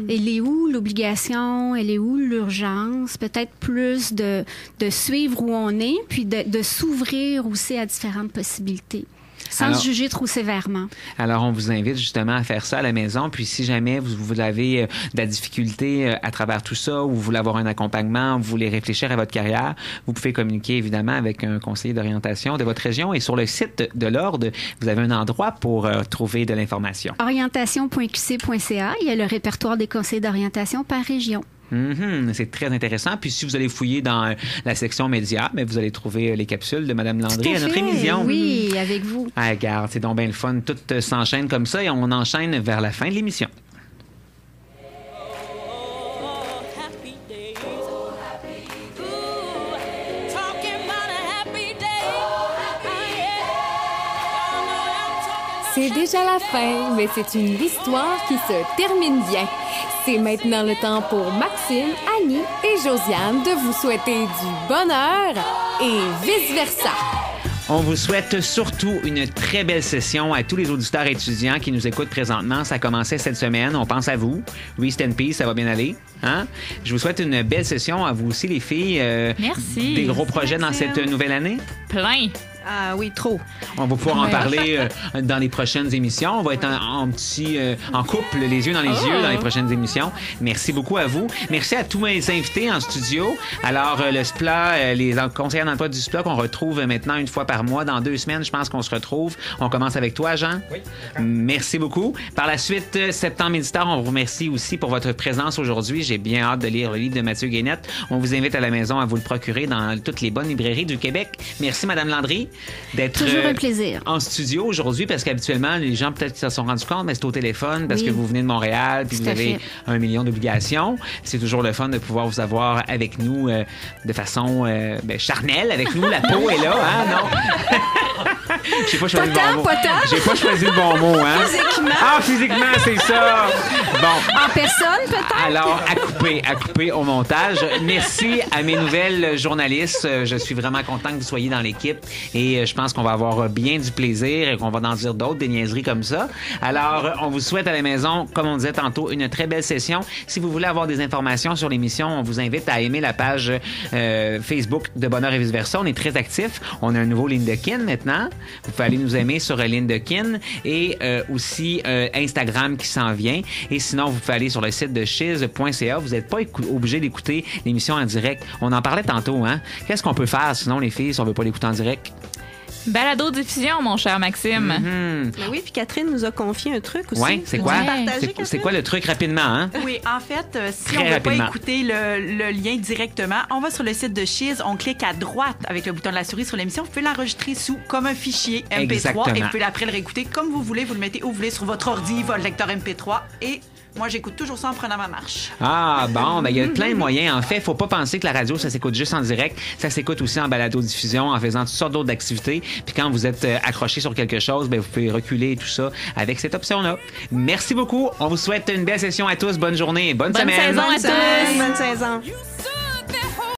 Elle est où l'obligation? Elle est où l'urgence? Peut-être plus de suivre où on est, puis de s'ouvrir aussi à différentes possibilités. Sans se juger trop sévèrement. Alors, on vous invite justement à faire ça à la maison. Puis, si jamais vous avez de la difficulté à travers tout ça, ou vous voulez avoir un accompagnement, ou vous voulez réfléchir à votre carrière, vous pouvez communiquer évidemment avec un conseiller d'orientation de votre région. Et sur le site de l'Ordre, vous avez un endroit pour trouver de l'information. Orientation.qc.ca. Il y a le répertoire des conseillers d'orientation par région. C'est très intéressant. Puis si vous allez fouiller dans la section médias, vous allez trouver les capsules de Mme Landry à notre émission. Oui, avec vous. Ah, regarde, c'est donc bien le fun. Tout s'enchaîne comme ça et on enchaîne vers la fin de l'émission. C'est déjà la fin, mais c'est une histoire qui se termine bien. C'est maintenant le temps pour Maxime, Annie et Josiane de vous souhaiter du bonheur et vice-versa. On vous souhaite surtout une très belle session à tous les auditeurs et étudiants qui nous écoutent présentement. Ça commençait cette semaine. On pense à vous. Rest in peace, ça va bien aller. Hein? Je vous souhaite une belle session à vous aussi, les filles. Merci. Des gros projets dans cette nouvelle année? Plein. Ah oui, trop. On va pouvoir en parler dans les prochaines émissions. On va être en couple, les yeux dans les yeux, dans les prochaines émissions. Merci beaucoup à vous. Merci à tous mes invités en studio. Alors, le SPLA, les conseillers d'emploi du SPLA qu'on retrouve maintenant une fois par mois. Dans 2 semaines, je pense qu'on se retrouve. On commence avec toi, Jean. Oui. Merci beaucoup. Par la suite, Septembre Méditeur, on vous remercie aussi pour votre présence aujourd'hui. J'ai bien hâte de lire le livre de Mathieu Guénette. On vous invite à la maison à vous le procurer dans toutes les bonnes librairies du Québec. Merci, Mme Landry, d'être toujours un plaisir en studio aujourd'hui, parce qu'habituellement, les gens peut-être se sont rendus compte, mais c'est au téléphone parce que vous venez de Montréal puis vous avez 1 million d'obligations. C'est toujours le fun de pouvoir vous avoir avec nous de façon charnelle. Avec nous, la peau est là, hein, non? J'ai pas choisi le bon mot. Potent? J'ai pas choisi le bon mot, hein? Physiquement. Ah, physiquement, c'est ça! Bon. En personne, peut-être? Alors, à couper au montage. Merci à mes nouvelles journalistes. Je suis vraiment content que vous soyez dans l'équipe et je pense qu'on va avoir bien du plaisir et qu'on va en dire d'autres, des niaiseries comme ça. Alors, on vous souhaite à la maison, comme on disait tantôt, une très belle session. Si vous voulez avoir des informations sur l'émission, on vous invite à aimer la page Facebook de Bonheur et vice-versa. On est très actifs. On a un nouveau Lindekin maintenant. Vous pouvez aller nous aimer sur Lindekin et aussi Instagram qui s'en vient. Et sinon, vous pouvez aller sur le site de chiz.ca. Vous n'êtes pas obligé d'écouter l'émission en direct. On en parlait tantôt, hein? Qu'est-ce qu'on peut faire sinon, les filles, si on veut pas l'écouter en direct? Balado-diffusion, mon cher Maxime. Ben oui, puis Catherine nous a confié un truc aussi. Oui, c'est quoi? C'est quoi le truc rapidement, hein? Oui, en fait, si Très on ne veut rapidement. pas écouter le lien directement, on va sur le site de Chiz, on clique à droite avec le bouton de la souris sur l'émission. Vous pouvez l'enregistrer comme un fichier MP3 Exactement. et vous pouvez après le réécouter comme vous voulez. Vous le mettez où vous voulez sur votre ordi, votre lecteur MP3 et moi, j'écoute toujours ça en prenant ma marche. Ah, bon, ben il y a plein de moyens. En fait, faut pas penser que la radio, ça s'écoute juste en direct. Ça s'écoute aussi en balado-diffusion, en faisant toutes sortes d'autres activités. Puis quand vous êtes accroché sur quelque chose, ben vous pouvez reculer et tout ça avec cette option-là. Merci beaucoup. On vous souhaite une belle session à tous. Bonne journée. Bonne semaine. Saison à tous. Bonne saison.